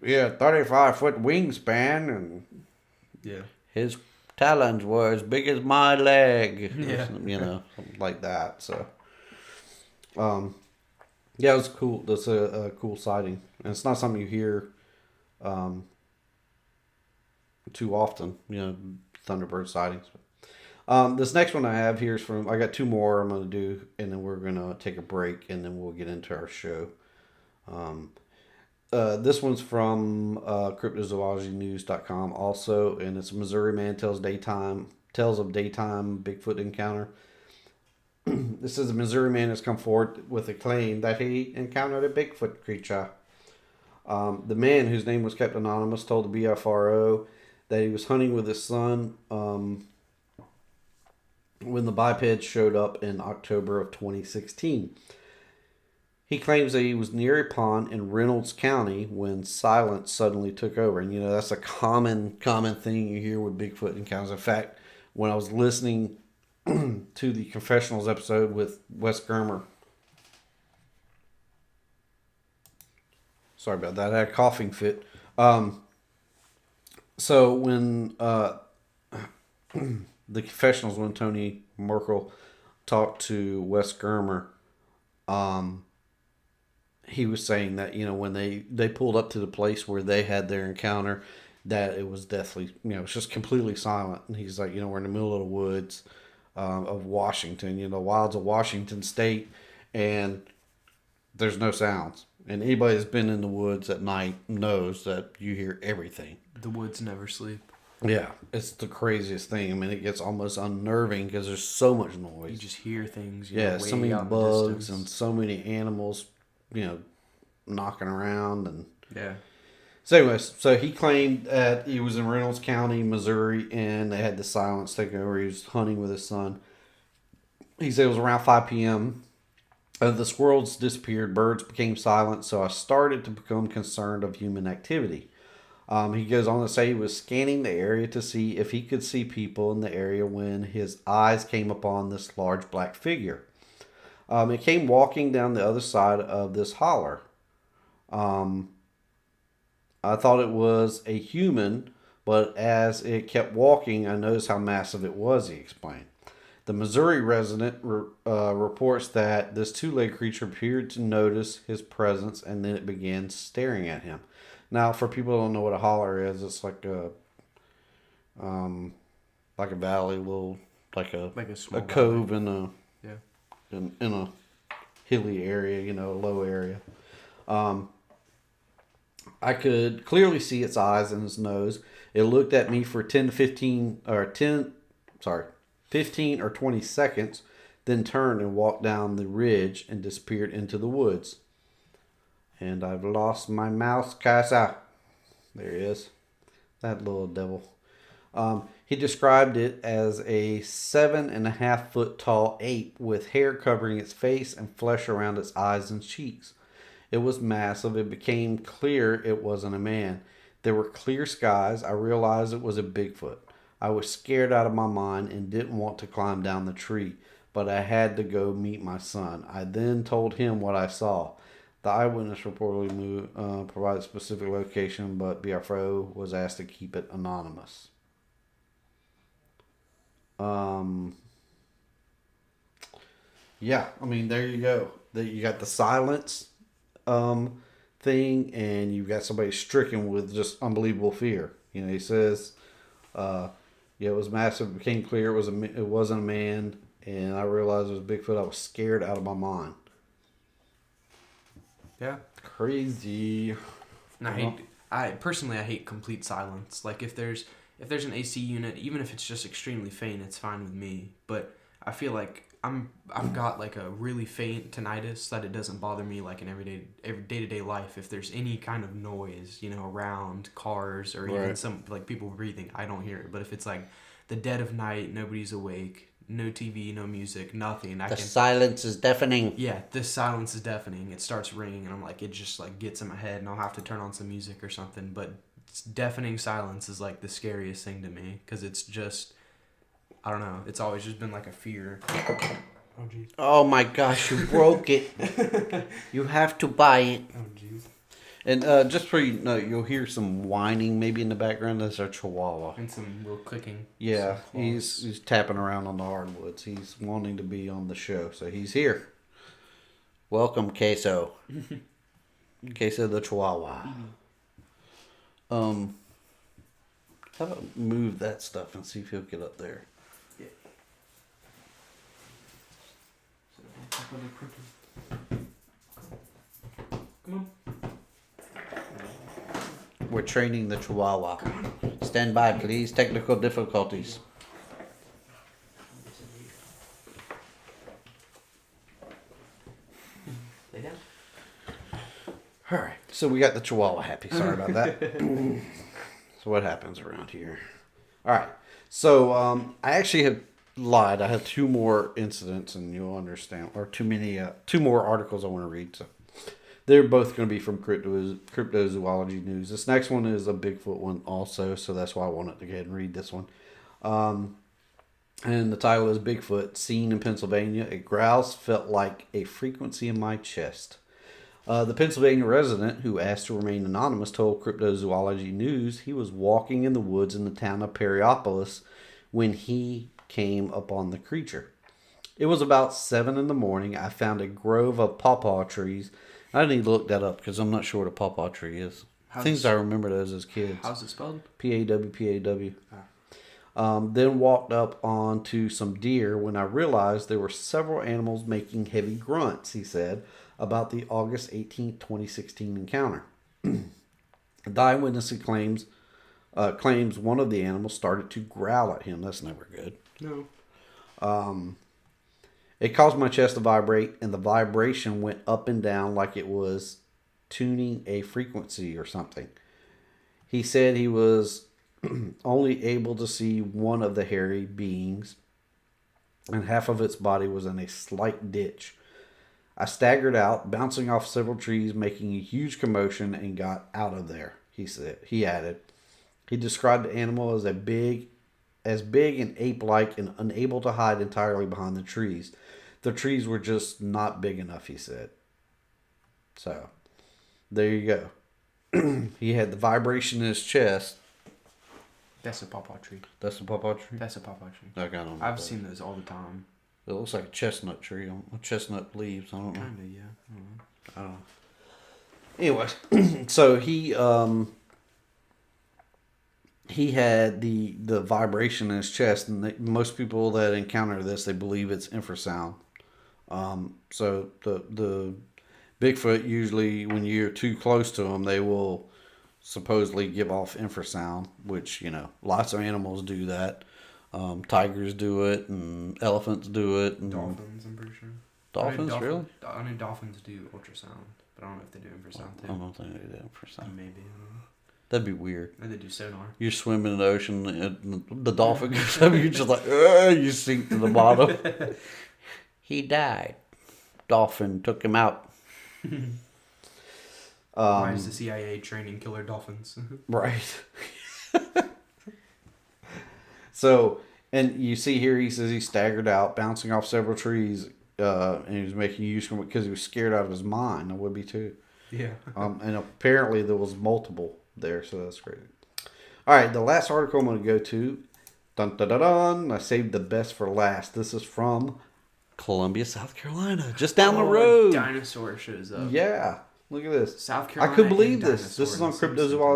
35-foot wingspan, and his talons were as big as my leg. Something like that. So, yeah, it was cool. That's a cool sighting. And it's not something you hear too often, Thunderbird sightings. This next one I have here is from, I got two more I'm going to do, and then we're going to take a break, and then we'll get into our show. This one's from cryptozoologynews.com also, and it's Missouri man tells of daytime Bigfoot encounter. This is a Missouri man has come forward with a claim that he encountered a Bigfoot creature. The man, whose name was kept anonymous, told the BFRO that he was hunting with his son when the biped showed up in October of 2016. He claims that he was near a pond in Reynolds County when silence suddenly took over. And, that's a common thing you hear with Bigfoot encounters. In fact, when I was listening to the Confessionals episode with Wes Germer. Sorry about that. I had a coughing fit. So when the Confessionals, when Tony Merkel talked to Wes Germer, he was saying that, when they pulled up to the place where they had their encounter, that it was deathly, it was just completely silent. And he's like, we're in the middle of the woods of Washington, the wilds of Washington State, and there's no sounds. And anybody that's been in the woods at night knows that you hear everything. The woods never sleep. Yeah, it's the craziest thing. I mean, it gets almost unnerving because there's so much noise. You just hear things. So many bugs and so many animals, knocking around and So anyways, so he claimed that he was in Reynolds County, Missouri, and they had the silence taken over. He was hunting with his son. He said it was around 5 p.m. The squirrels disappeared, birds became silent, so I started to become concerned of human activity. He goes on to say he was scanning the area to see if he could see people in the area when his eyes came upon this large black figure. It came walking down the other side of this holler. I thought it was a human, but as it kept walking, I noticed how massive it was, he explained. The Missouri resident reports that this two-legged creature appeared to notice his presence, and then it began staring at him. Now, for people who don't know what a holler is, it's like a valley, like a cove valley. in a hilly area, a low area. I could clearly see its eyes and its nose. It looked at me for 15 or 20 seconds, then turned and walked down the ridge and disappeared into the woods. And I've lost my mouse, Casa. There he is. That little devil. He described it as a 7.5 foot tall ape with hair covering its face and flesh around its eyes and cheeks. It was massive. It became clear it wasn't a man. There were clear skies. I realized it was a Bigfoot. I was scared out of my mind and didn't want to climb down the tree, but I had to go meet my son. I then told him what I saw. The eyewitness reportedly provided specific location, but BFO was asked to keep it anonymous. Yeah, I mean, there you go. You got the silence thing, and you've got somebody stricken with just unbelievable fear. You know, he says, yeah, it was massive. It became clear it wasn't a man, and I realized it was Bigfoot. I was scared out of my mind. Yeah. Crazy. And I personally hate complete silence. Like if there's an AC unit, even if it's just extremely faint, it's fine with me. But I feel like I've got like a really faint tinnitus that it doesn't bother me like in every day-to-day life. If there's any kind of noise, you know, around cars or even some like people breathing, I don't hear it. But if it's like the dead of night, nobody's awake, no TV, no music, nothing. Silence is deafening. Yeah, this silence is deafening. It starts ringing, and I'm like, it just like gets in my head, and I'll have to turn on some music or something. But deafening silence is like the scariest thing to me because it's just, I don't know. It's always just been like a fear. Oh jeez. Oh my gosh, you broke it. You have to buy it. Oh jeez. And just so you know, you'll hear some whining maybe in the background. That's our Chihuahua. And some real clicking. Yeah, he's tapping around on the hardwoods. He's wanting to be on the show, so he's here. Welcome, Queso. Queso the Chihuahua. How about move that stuff and see if he'll get up there? Yeah. Come on. We're training the Chihuahua. Stand by, please. Technical difficulties. Lay down. All right. So we got the Chihuahua happy. Sorry about that. So what happens around here? All right. So I actually have lied. I have two more incidents, and you'll understand, or two more articles I want to read. So they're both going to be from Cryptozoology News. This next one is a Bigfoot one also, so that's why I wanted to go ahead and read this one. And the title is Bigfoot, Seen in Pennsylvania. It growls felt like a frequency in my chest. The Pennsylvania resident, who asked to remain anonymous, told Cryptozoology News he was walking in the woods in the town of Perryopolis when he came upon the creature. It was about 7 a.m. I found a grove of pawpaw trees. I need to look that up because I'm not sure what a pawpaw tree is. Things I remember those as kids. How's it spelled? P-A-W-P-A-W. Then walked up onto some deer when I realized there were several animals making heavy grunts, he said, about the August 18, 2016 encounter. The eyewitness claims one of the animals started to growl at him. That's never good. No. It caused my chest to vibrate, and the vibration went up and down like it was tuning a frequency or something. He said he was only able to see one of the hairy beings, and half of its body was in a slight ditch. I staggered out, bouncing off several trees, making a huge commotion, and got out of there, he added. He described the animal as big and ape-like and unable to hide entirely behind the trees. The trees were just not big enough, he said. So, there you go. He had the vibration in his chest. That's a pawpaw tree. That's a pawpaw tree? That's a pawpaw tree. Okay, I don't know. I've seen those all the time. It looks like a chestnut tree. Chestnut leaves. I don't know. Kinda, yeah. I don't know. Anyways, so he had the vibration in his chest, and most people that encounter this, they believe it's infrasound. So the Bigfoot, usually when you're too close to them, they will supposedly give off infrasound, which, you know, lots of animals do that. Tigers do it, and elephants do it. And Dolphins, I'm pretty sure. Dolphins, really? I mean, dolphins do ultrasound, but I don't know if they do infrasound too. I don't think they do infrasound. Maybe. I don't know. That'd be weird. Or they do sonar. You're swimming in the ocean, and the dolphin goes up, you're just like, you sink to the bottom. He died. Dolphin took him out. Why is the CIA training killer dolphins? Right. So, and you see here, he says he staggered out, bouncing off several trees, and he was making use of it because he was scared out of his mind. I would be too. Yeah. And apparently there was multiple there, so that's crazy. All right, the last article I'm going to go to, dun dun dun dun, I saved the best for last. This is from Columbia, South Carolina, just down the road. Dinosaur shows up. Yeah, look at this. South Carolina. I could believe and this. This is on dinosaur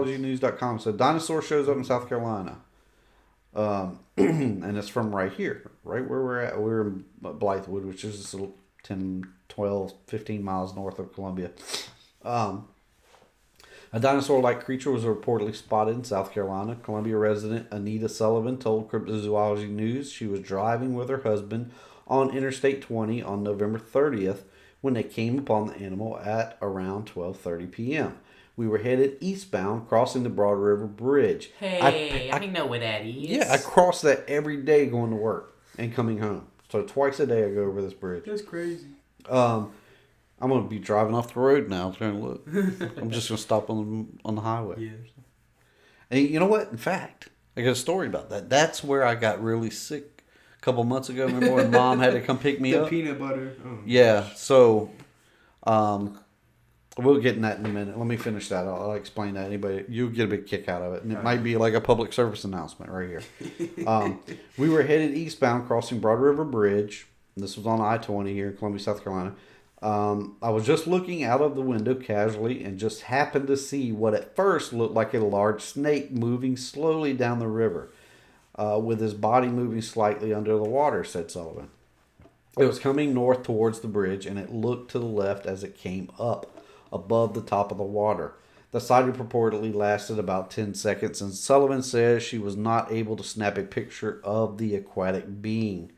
cryptozoologynews.com. So dinosaur shows up in South Carolina. And it's from right here, right where we're at. We're in Blythewood, which is just a little 10, 12, 15 miles north of Columbia. A dinosaur-like creature was reportedly spotted in South Carolina. Columbia resident Anita Sullivan told Cryptozoology News she was driving with her husband on Interstate 20 on November 30th when they came upon the animal at around 12:30 p.m. We were headed eastbound, crossing the Broad River Bridge. Hey, I know where that is. Yeah, I cross that every day going to work and coming home. So twice a day I go over this bridge. That's crazy. I'm going to be driving off the road now. Trying to look. I'm just going to stop on the highway. Yeah. And you know what? In fact, I got a story about that. That's where I got really sick a couple months ago. Remember when Mom had to come pick me The up? peanut butter. Oh, Yeah. So, we'll get in that in a minute. Let me finish that. I'll explain that. Anybody, you'll get a big kick out of it. And it might be like a public service announcement right here. We were headed eastbound, crossing Broad River Bridge. This was on I-20 here in Columbia, South Carolina. I was just looking out of the window casually and just happened to see what at first looked like a large snake moving slowly down the river, with his body moving slightly under the water, said Sullivan. It was coming north towards the bridge, and it looked to the left as it came up above the top of the water. The sighting purportedly lasted about 10 seconds, and Sullivan says she was not able to snap a picture of the aquatic being.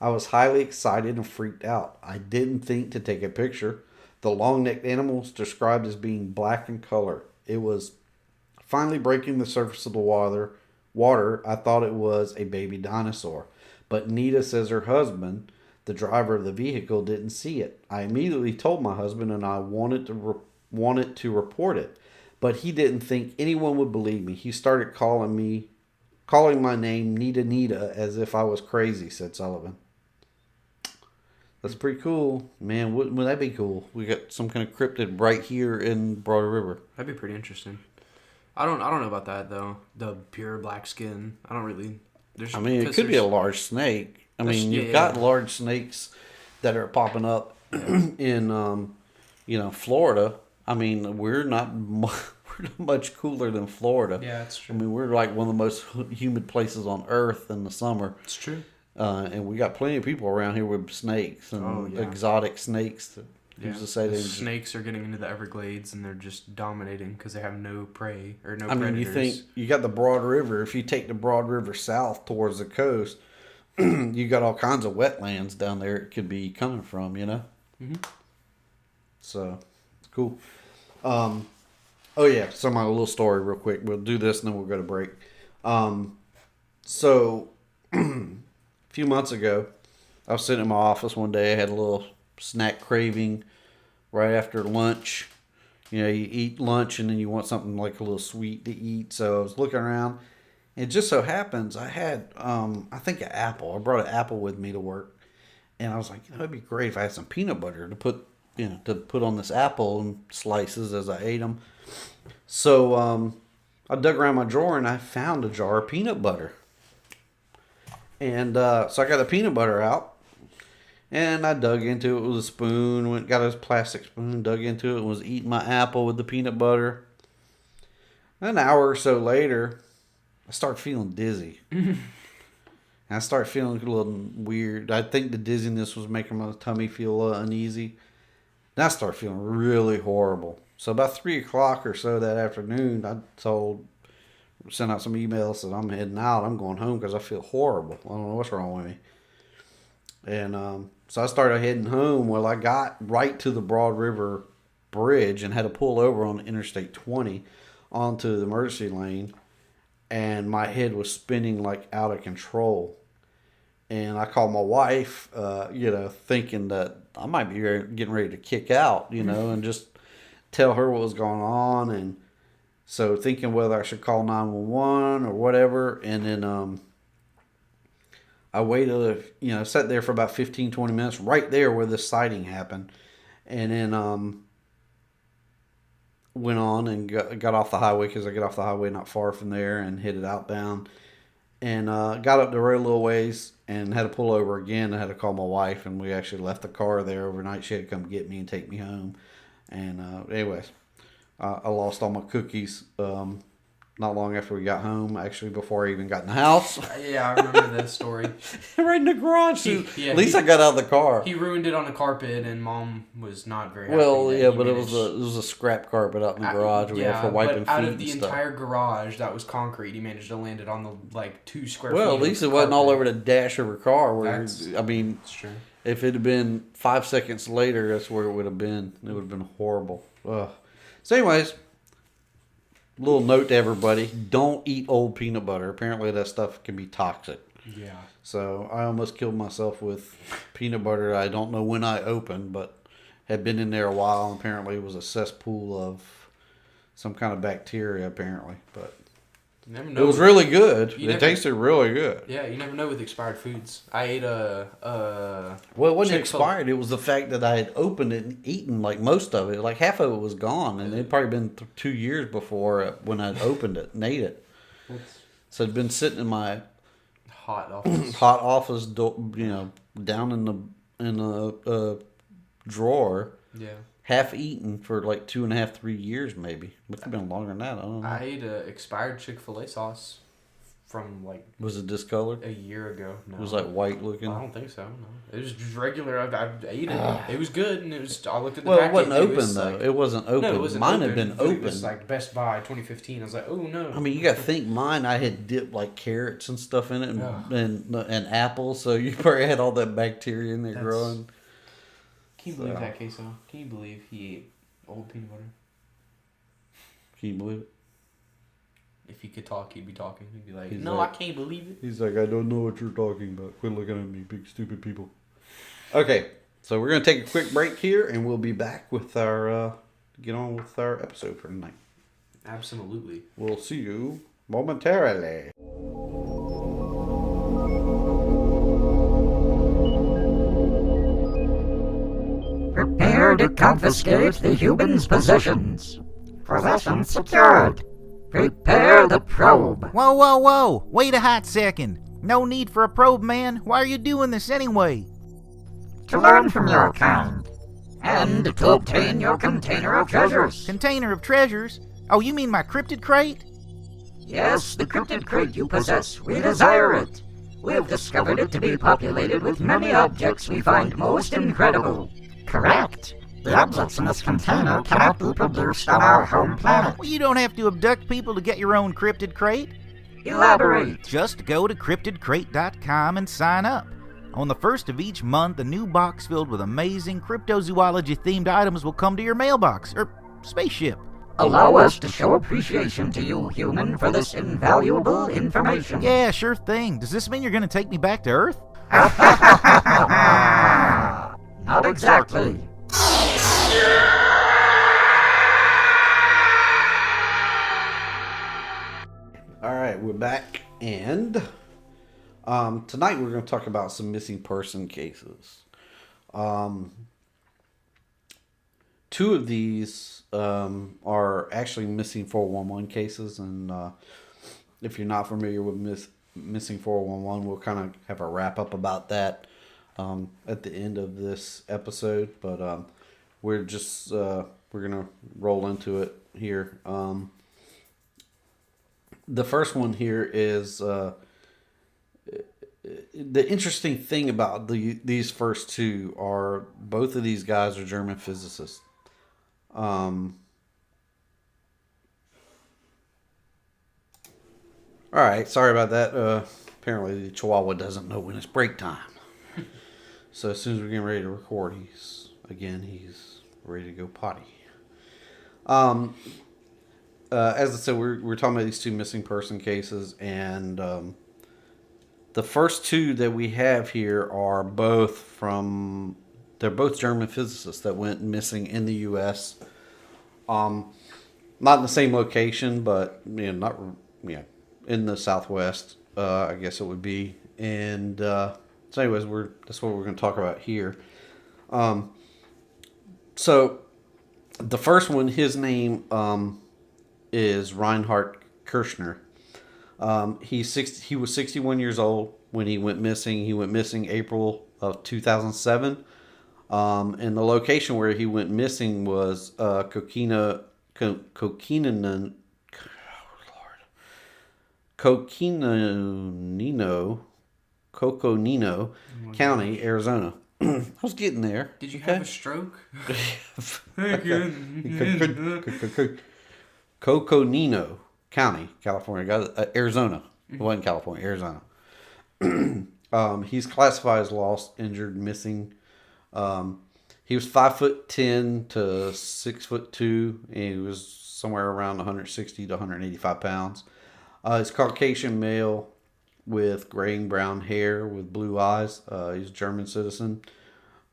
I was highly excited and freaked out. I didn't think to take a picture. The long-necked animal was described as being black in color. It was finally breaking the surface of the water. I thought it was a baby dinosaur. But Nita says her husband, the driver of the vehicle, didn't see it. I immediately told my husband and I wanted to report it. But he didn't think anyone would believe me. He started calling my name Nita as if I was crazy, said Sullivan. That's pretty cool. Man, wouldn't that be cool? We got some kind of cryptid right here in Broad River. That'd be pretty interesting. I don't know about that though. The pure black skin. I don't really. It could be a large snake. You've got large snakes that are popping up in, Florida. We're not much cooler than Florida. Yeah, that's true. We're like one of the most humid places on Earth in the summer. It's true. And we got plenty of people around here with snakes and exotic snakes. That use to say snakes are getting into the Everglades and they're just dominating because they have no prey or no predators. You think you got the Broad River. If you take the Broad River south towards the coast, you got all kinds of wetlands down there. It could be coming from, Mm-hmm. So cool. Oh yeah, so my little story real quick. We'll do this and then we'll go to break. So a few months ago, I was sitting in my office one day. I had a little snack craving right after lunch. You eat lunch and then you want something like a little sweet to eat. So I was looking around. It just so happens I had, I think, an apple. I brought an apple with me to work. And I was like, it'd be great if I had some peanut butter to put on this apple and slices as I ate them. So I dug around my drawer and I found a jar of peanut butter. And so I got the peanut butter out. And I dug into it with a spoon. Got a plastic spoon, dug into it, and was eating my apple with the peanut butter. An hour or so later, I start feeling dizzy. And I start feeling a little weird. I think the dizziness was making my tummy feel a little uneasy. Then I start feeling really horrible. So about 3 o'clock or so that afternoon, I sent out some emails that I'm heading out. I'm going home because I feel horrible. I don't know what's wrong with me. And so I started heading home. Well, I got right to the Broad River Bridge and had to pull over on Interstate 20 onto the emergency lane. And my head was spinning like out of control. And I called my wife, thinking that I might be getting ready to kick out, and just tell her what was going on, and so thinking whether I should call 911 or whatever, and then I waited, sat there for about 15, 20 minutes right there where this sighting happened, and then went on and got off the highway, because I get off the highway not far from there, and headed outbound, and got up the road a little ways and had to pull over again. I had to call my wife, and we actually left the car there overnight. She had to come get me and take me home. And anyways, I lost all my cookies not long after we got home, actually before I even got in the house. Yeah, I remember that story. Right in the garage. At least I got out of the car. He ruined it on the carpet, and Mom was not very happy. Well, yeah, but it was a scrap carpet out in the garage. We had for wiping feet out of and the stuff. entire garage that was concrete, he managed to land it on the 2 square feet. Well, at least it wasn't all over the dash of her car. That's true. If it had been 5 seconds later, that's where it would have been. It would have been horrible. Ugh. So, anyways. Little note to everybody, don't eat old peanut butter. Apparently that stuff can be toxic. Yeah. So I almost killed myself with peanut butter I don't know when I opened, but had been in there a while, and apparently it was a cesspool of some kind of bacteria, apparently. But you never know. It was really good. It tasted really good. Yeah, you never know with expired foods. I ate Well, it wasn't expired. It was the fact that I had opened it and eaten like most of it. Like half of it was gone, and it'd probably been 2 years before when I opened it and ate it. So it'd been sitting in my hot office. Hot office, down in the drawer. Yeah. Half eaten for like 2.5, 3 years maybe. It could have been longer than that. I don't know. I ate expired Chick-fil-A sauce from Was it discolored? a year ago. No. It was like white looking. I don't think so. No. It was just regular. I ate it. It was good, and it was. I looked at the Well, packet. it wasn't open was though. It wasn't open. No, it wasn't mine open, had been but open. It was like Best Buy 2015. I was like, oh no. I mean, you got to think mine. I had dipped like carrots and stuff in it, and apples. So you probably had all that bacteria in there growing. Can you believe that, Queso? Can you believe he ate old peanut butter? Can you believe it? If he could talk, he'd be talking. He'd be like, He's no, like- I can't believe it. He's like, I don't know what you're talking about. Quit looking at me, big stupid people. Okay, so we're gonna take a quick break here, and we'll be back with our get on with our episode for tonight. Absolutely. We'll see you momentarily. Prepare to confiscate the human's possessions. Possessions secured. Prepare the probe. Whoa, whoa, whoa! Wait a hot second. No need for a probe, man. Why are you doing this anyway? To learn from your kind. And to obtain your container of treasures. Container of treasures? Oh, you mean my cryptid crate? Yes, the cryptid crate you possess. We desire it. We have discovered it to be populated with many objects we find most incredible. Correct. The objects in this container cannot be produced on our home planet. Well, you don't have to abduct people to get your own cryptid crate. Elaborate. Just go to cryptidcrate.com and sign up. On the first of each month, a new box filled with amazing cryptozoology-themed items will come to your mailbox, or spaceship. Allow us to show appreciation to you, human, for this invaluable information. Yeah, sure thing. Does this mean you're going to take me back to Earth? Not exactly. All right, we're back, and tonight we're going to talk about some missing person cases. Two of these are actually missing 411 cases, and if you're not familiar with missing 411, we'll kind of have a wrap up about that at the end of this episode. But we're gonna roll into it here. The first one here is the interesting thing about these first two are both of these guys are German physicists. All right, sorry about that. Apparently the Chihuahua doesn't know when it's break time. So as soon as we're getting ready to record, he's ready to go potty. As I said, we're talking about these two missing person cases, and the first two that we have here are both they're both German physicists that went missing in the U.S. Not in the same location, but not in the Southwest. I guess it would be. And so, anyways, that's what we're going to talk about here. So the first one, his name is Reinhard Kirschner. He was 61 years old when he went missing. He went missing April of 2007. And the location where he went missing was Coconino County, Arizona. I was getting there. Did you have a stroke? Coconino County, California. Arizona. It wasn't California, Arizona. He's classified as lost, injured, missing. He was 5'10" to 6'2", and he was somewhere around 160 to 185 pounds. He's Caucasian male with graying brown hair with blue eyes. He's a German citizen.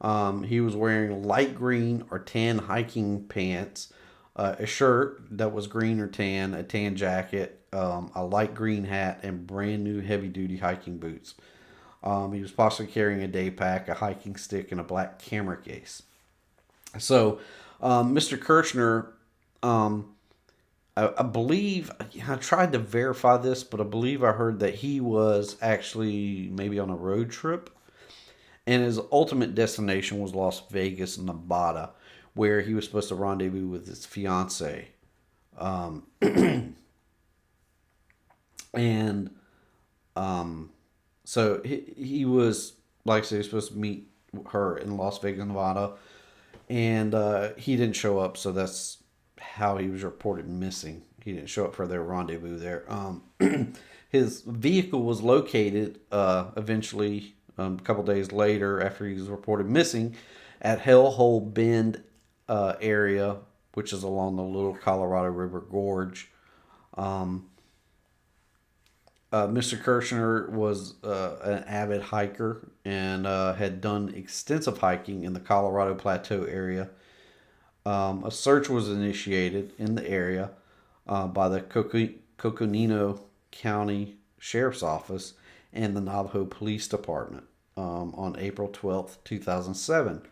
He was wearing light green or tan hiking pants, a shirt that was green or tan, a tan jacket, a light green hat, and brand new heavy duty hiking boots. He was possibly carrying a day pack, a hiking stick, and a black camera case. So, Mr. Kirschner, I believe, I tried to verify this, but I believe I heard that he was actually maybe on a road trip. And his ultimate destination was Las Vegas, Nevada, where he was supposed to rendezvous with his fiancée. So he was, like I said, he was supposed to meet her in Las Vegas, Nevada. And he didn't show up, so that's how he was reported missing. He didn't show up for their rendezvous there. His vehicle was located eventually a couple days later after he was reported missing at Hellhole Bend area, which is along the Little Colorado River Gorge. Mr. Kirschner was an avid hiker and had done extensive hiking in the Colorado Plateau area. A search was initiated in the area by the Coconino County Sheriff's Office and the Navajo Police Department on April 12th, 2007.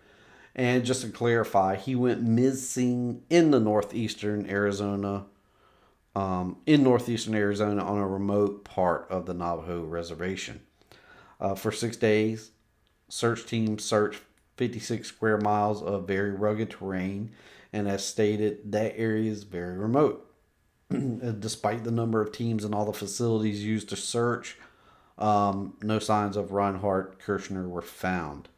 And just to clarify, he went missing in northeastern Arizona on a remote part of the Navajo reservation. For 6 days, search teams searched 56 square miles of very rugged terrain, and as stated, that area is very remote. Despite the number of teams and all the facilities used to search, no signs of Reinhard Kirschner were found.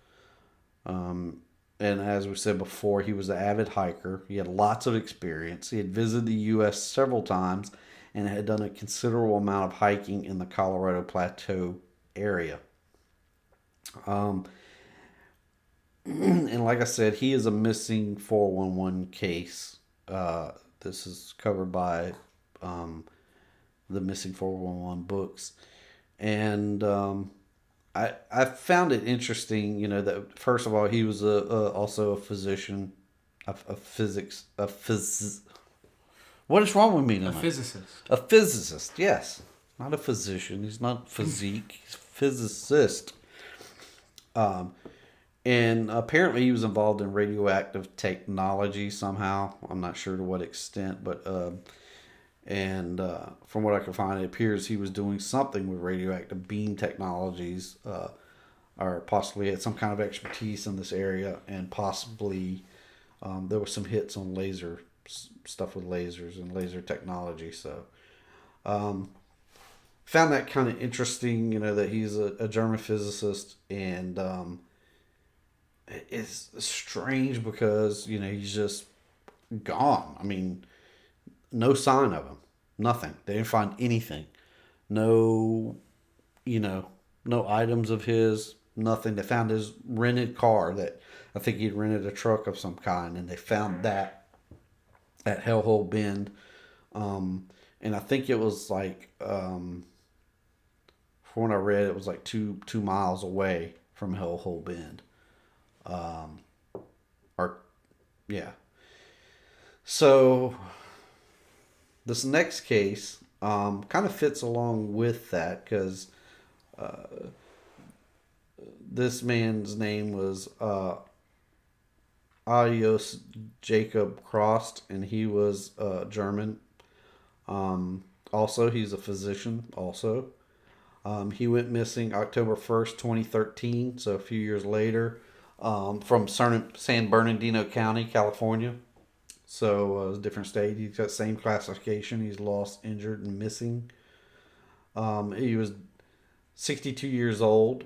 And as we said before, he was an avid hiker. He had lots of experience. He had visited the U.S. several times and had done a considerable amount of hiking in the Colorado Plateau area. And like I said, he is a missing 411 case. This is covered by the Missing 411 books. And I found it interesting, that first of all, he was also a physician, what is wrong with me tonight? A physicist. A physicist, yes. Not a physician. He's not physique. He's a physicist. And apparently he was involved in radioactive technology somehow. I'm not sure to what extent, but from what I can find, it appears he was doing something with radioactive beam technologies, or possibly had some kind of expertise in this area, and possibly there were some hits on stuff with lasers and laser technology. So found that kind of interesting, that he's a German physicist, and it's strange because he's just gone. I mean, no sign of him. Nothing. They didn't find anything. No, no items of his. Nothing. They found his rented car that I think he'd rented a truck of some kind, and they found that at Hellhole Bend. And I think it was like, from what I read, it was like two miles away from Hellhole Bend. So this next case kind of fits along with that because this man's name was Adios Jacob Crost, and he was German. Also, he's a physician. Also, he went missing October 1st, 2013, so a few years later, from San Bernardino County, California. So it's a different state. He's got same classification. He's lost, injured, and missing. He was 62 years old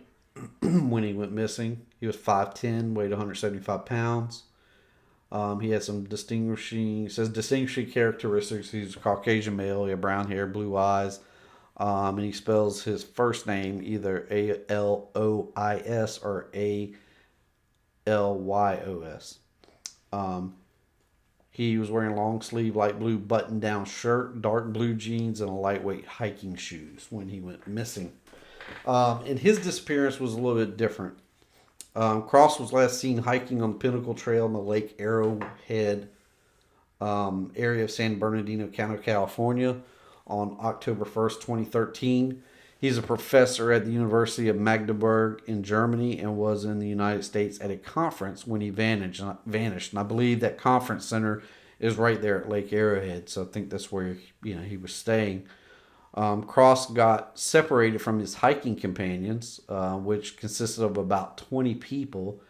when he went missing. He was 5'10", weighed 175 pounds. He had some distinguishing characteristics. He's a Caucasian male. He had brown hair, blue eyes. And he spells his first name either A-L-O-I-S or A-L-Y-O-S. He was wearing a long sleeve light blue button down shirt, dark blue jeans, and a lightweight hiking shoes when he went missing. And his disappearance was a little bit different. Cross was last seen hiking on the Pinnacle Trail in the Lake Arrowhead area of San Bernardino County, California on October 1st, 2013. He's a professor at the University of Magdeburg in Germany and was in the United States at a conference when he vanished. And I believe that conference center is right there at Lake Arrowhead, so I think that's where he was staying. Cross got separated from his hiking companions, which consisted of about 20 people,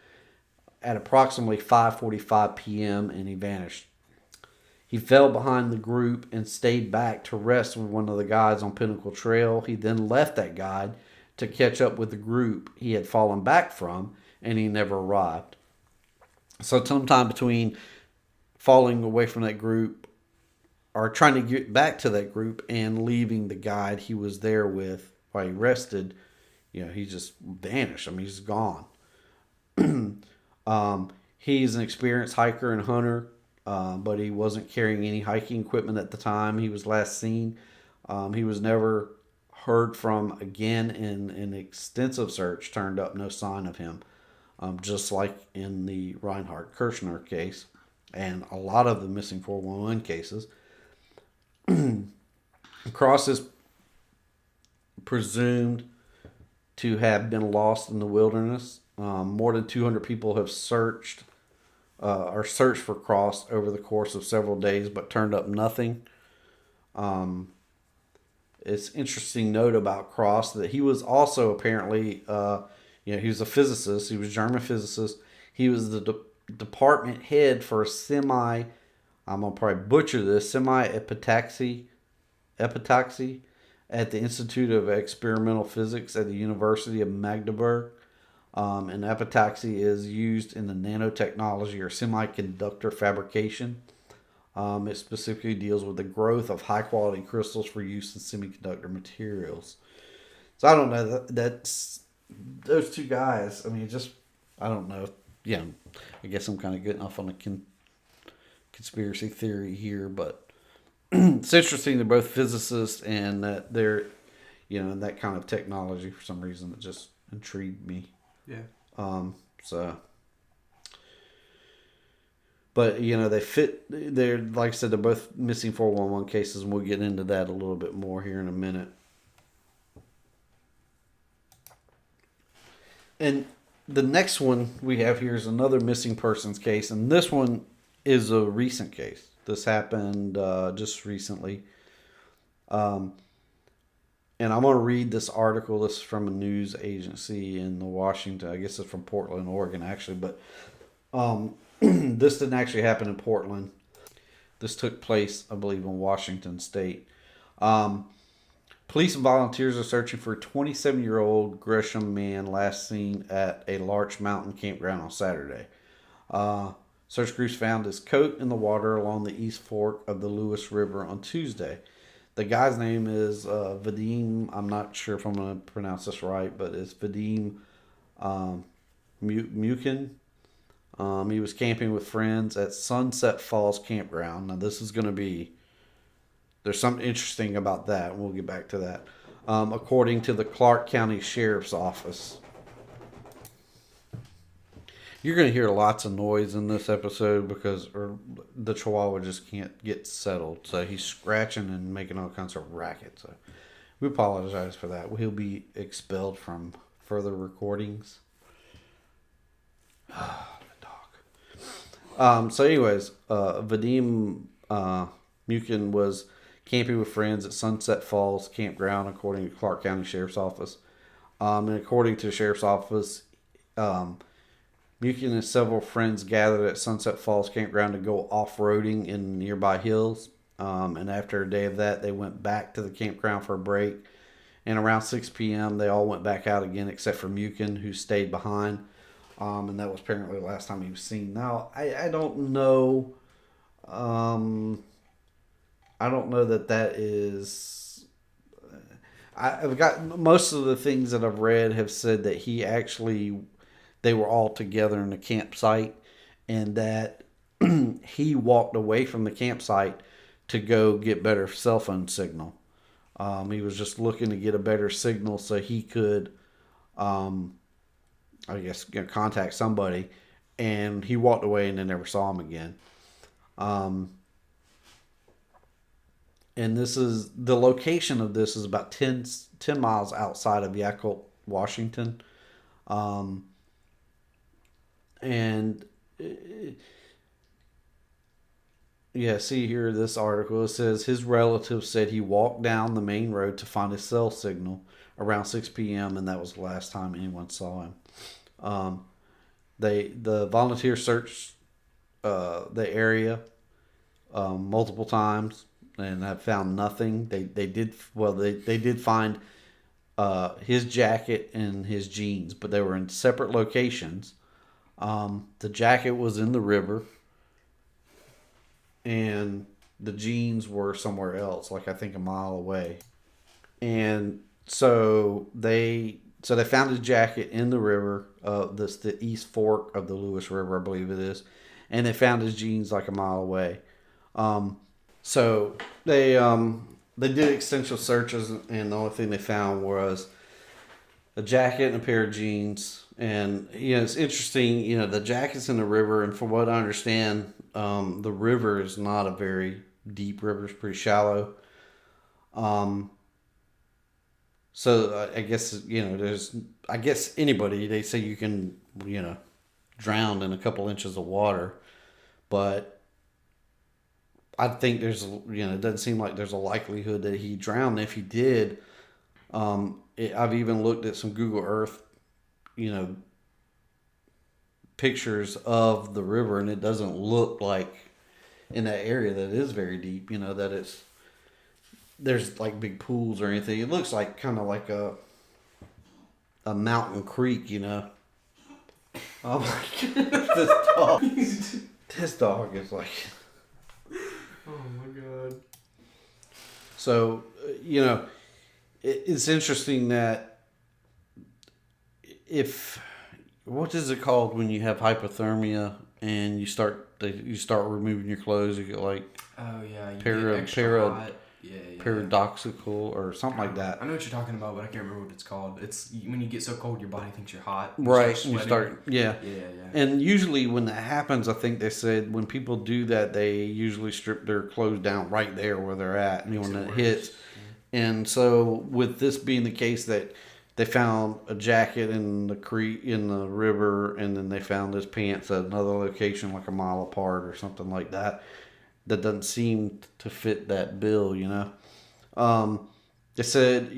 at approximately 5:45 p.m., and he vanished. He fell behind the group and stayed back to rest with one of the guides on Pinnacle Trail. He then left that guide to catch up with the group he had fallen back from, and he never arrived. So sometime between falling away from that group or trying to get back to that group and leaving the guide he was there with while he rested, he just vanished. I mean, he's gone. He's an experienced hiker and hunter, but he wasn't carrying any hiking equipment at the time he was last seen. He was never heard from again, and an extensive search turned up no sign of him, just like in the Reinhard Kirschner case and a lot of the missing 411 cases. Cross is presumed to have been lost in the wilderness. More than 200 people have searched for Cross over the course of several days, but turned up nothing. It's interesting note about Cross that he was also apparently, he was a physicist. He was a German physicist. He was the department head for I'm going to probably butcher this, semi-epitaxy at the Institute of Experimental Physics at the University of Magdeburg. And epitaxy is used in the nanotechnology or semiconductor fabrication. It specifically deals with the growth of high-quality crystals for use in semiconductor materials. So I don't know, that's those two guys. I mean, I don't know. Yeah, I guess I'm kind of getting off on a conspiracy theory here, but it's interesting. They're both physicists, and that they're, that kind of technology for some reason that just intrigued me. Yeah. But they fit. They're, like I said, they're both missing 411 cases, and we'll get into that a little bit more here in a minute. And the next one we have here is another missing persons case, and this one is a recent case. This happened just recently. And I'm going to read this article. This is from a news agency in Washington. I guess it's from Portland, Oregon, actually. But this didn't actually happen in Portland. This took place, I believe, in Washington State. Police and volunteers are searching for a 27-year-old Gresham man last seen at a Larch Mountain campground on Saturday. Search groups found his coat in the water along the East Fork of the Lewis River on Tuesday. The guy's name is Vadim. I'm not sure if I'm going to pronounce this right, but it's Vadim Mukin. He was camping with friends at Sunset Falls Campground. Now, this is going to be... There's something interesting about that. We'll get back to that. According to the Clark County Sheriff's Office. You're going to hear lots of noise in this episode because the Chihuahua just can't get settled. So he's scratching and making all kinds of racket. So we apologize for that. He'll be expelled from further recordings. The dog. So anyways, Vadim Mukin was camping with friends at Sunset Falls Campground, according to Clark County Sheriff's Office. And according to the Sheriff's Office, Mukin and several friends gathered at Sunset Falls Campground to go off-roading in nearby hills. And after a day of that, they went back to the campground for a break. And around 6 p.m., they all went back out again, except for Mukin, who stayed behind. And that was apparently the last time he was seen. Now, I don't know. I don't know that is. I've got most of the things that I've read have said that they were all together in the campsite, and that he walked away from the campsite to go get better cell phone signal. He was just looking to get a better signal so he could, contact somebody, and he walked away and they never saw him again. And this is the location of this is about 10 miles outside of Yakult, Washington. See here, this article, it says his relatives said he walked down the main road to find his cell signal around 6 p.m. and that was the last time anyone saw him. The volunteers searched the area multiple times and have found nothing. They did find his jacket and his jeans, but they were in separate locations. The jacket was in the river, and the jeans were somewhere else, like I think a mile away. And so they found his jacket in the river, the East Fork of the Lewis River, I believe it is, and they found his jeans like a mile away. So they did extensive searches, and the only thing they found was a jacket and a pair of jeans. And, it's interesting, the jacket's in the river, and from what I understand, the river is not a very deep river. It's pretty shallow. So I guess, I guess anybody, they say you can, drown in a couple inches of water, but I think there's, it doesn't seem like there's a likelihood that he drowned. If he did, I've even looked at some Google Earth, pictures of the river, and it doesn't look like in that area that it is very deep, that there's like big pools or anything. It looks like kind of like a mountain creek, Oh my God. This dog is like, oh my God. So, it's interesting that what is it called when you have hypothermia and you start removing your clothes? You get like, oh yeah, you get extra hot. Yeah. Paradoxical or something like that. I know what you're talking about, but I can't remember what it's called. It's when you get so cold your body thinks you're hot. Right. You start. Yeah. Yeah. And usually when that happens, I think they said when people do that, they usually strip their clothes down right there where they're at, and when it hits. Yeah. And so with this being the case, that they found a jacket in the creek, in the river, and then they found his pants at another location like a mile apart or something like that. That doesn't seem to fit that bill, They said,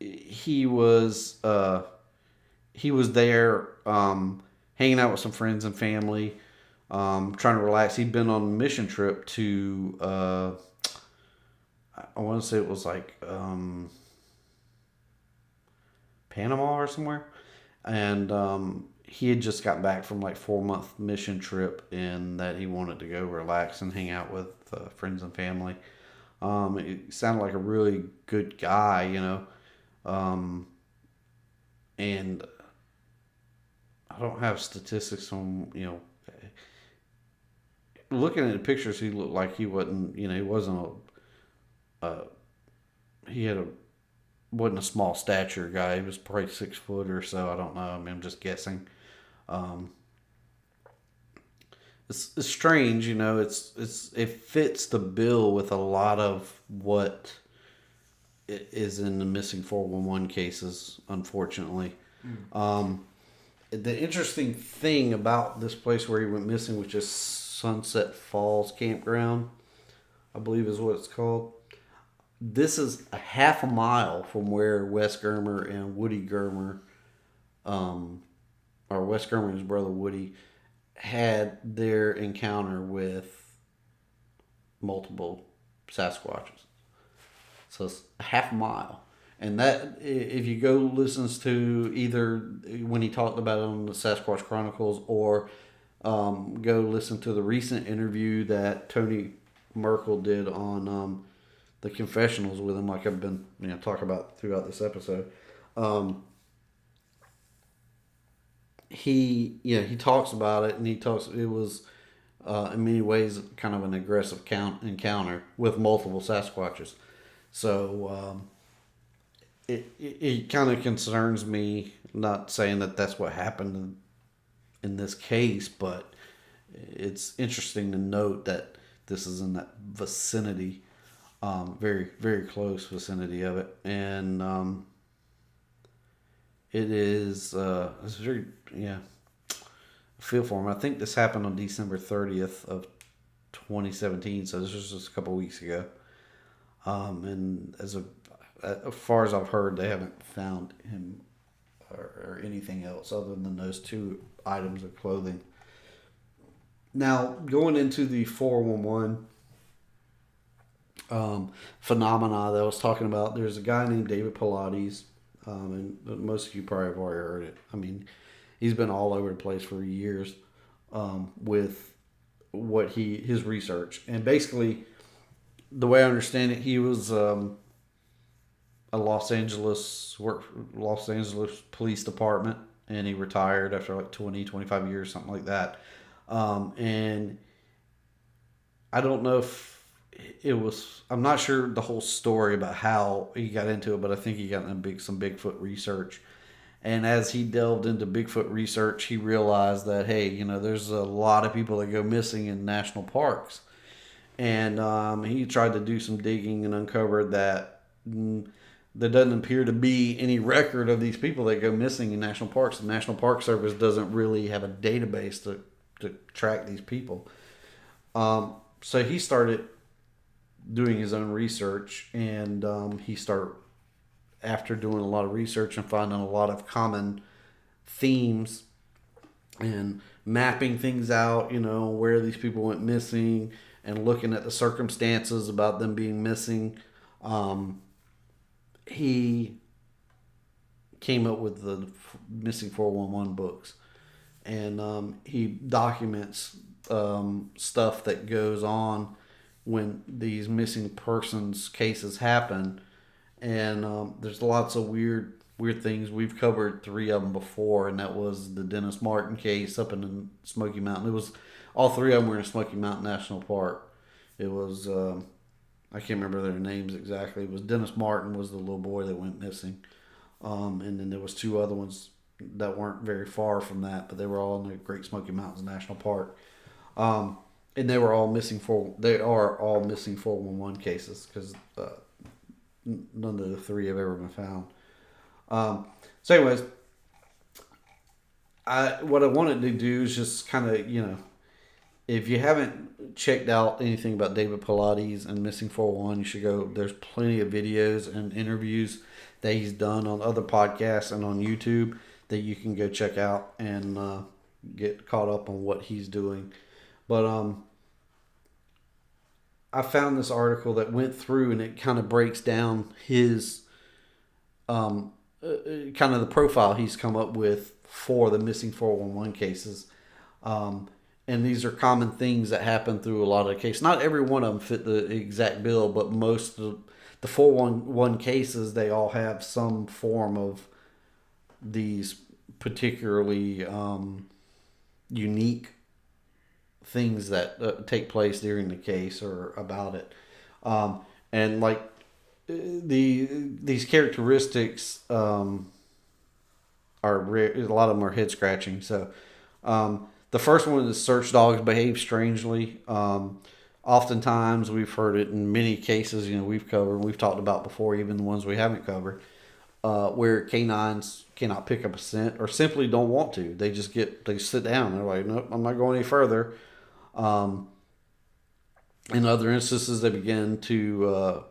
he was there hanging out with some friends and family, trying to relax. He'd been on a mission trip to, I want to say it was like Panama or somewhere. And he had just got back from like 4-month mission trip, and that he wanted to go relax and hang out with friends and family. It sounded like a really good guy, and I don't have statistics on, looking at the pictures, he looked like he wasn't, he wasn't wasn't a small stature guy. He was probably 6 foot or so. I don't know. I'm just guessing. it's strange, you know. It fits the bill with a lot of what is in the missing 411 cases, unfortunately. The interesting thing about this place where he went missing, which is Sunset Falls Campground, I believe is what it's called. This is a half a mile from where Wes Germer and Woody Germer, or Wes Germer and his brother Woody, had their encounter with multiple Sasquatches. So it's a half a mile. And that, if you go listens to either when he talked about it on the Sasquatch Chronicles, or go listen to the recent interview that Tony Merkel did on the confessionals with him, like I've been talking about throughout this episode. He talks about it, and it was in many ways kind of an aggressive encounter with multiple Sasquatches. So it kind of concerns me, not saying that that's what happened in this case, but it's interesting to note that this is in that vicinity, very, very close vicinity of it. And it is, it's very, I feel for him. I think this happened on December 30th of 2017, so this was just a couple weeks ago. And as far as I've heard, they haven't found him or anything else other than those 2 items of clothing. Now, going into the 411 phenomena that I was talking about, there's a guy named David Pilates, and most of you probably have already heard it. I mean, he's been all over the place for years with what his research. And basically, the way I understand it, he was a Los Angeles Police Department, and he retired after like 25 years, something like that. And I don't know if I'm not sure the whole story about how he got into it, but I think he got into some Bigfoot research. And as he delved into Bigfoot research, he realized that, hey, there's a lot of people that go missing in national parks. And he tried to do some digging and uncovered that there doesn't appear to be any record of these people that go missing in national parks. The National Park Service doesn't really have a database to track these people. So he started doing his own research, and he started, after doing a lot of research and finding a lot of common themes and mapping things out, where these people went missing, and looking at the circumstances about them being missing, he came up with the Missing 411 books. And he documents stuff that goes on when these missing persons cases happen. And there's lots of weird things. We've covered 3 of them before, and that was the Dennis Martin case up in the Smoky Mountain. It was all 3 of them were in Smoky Mountain National Park. It was I can't remember their names exactly. It was Dennis Martin was the little boy that went missing, and then there was 2 other ones that weren't very far from that, but they were all in the Great Smoky Mountains National Park, and they were all missing. They are all missing 411 cases because none of the 3 have ever been found. So, anyways, what I wanted to do is just kind of, if you haven't checked out anything about David Pilates and Missing 411, you should go. There's plenty of videos and interviews that he's done on other podcasts and on YouTube that you can go check out and get caught up on what he's doing. But I found this article that went through, and it kind of breaks down his kind of the profile he's come up with for the Missing 411 cases. And these are common things that happen through a lot of the cases. Not every one of them fit the exact bill, but most of the 411 cases, they all have some form of these particularly unique things that take place during the case or about it. And like these characteristics are rare. A lot of them are head scratching. So the The first one is search dogs behave strangely. Oftentimes, we've heard it in many cases, we've talked about before, even the ones we haven't covered, where canines cannot pick up a scent or simply don't want to. They sit down. They're like, nope, I'm not going any further. In other instances, they begin to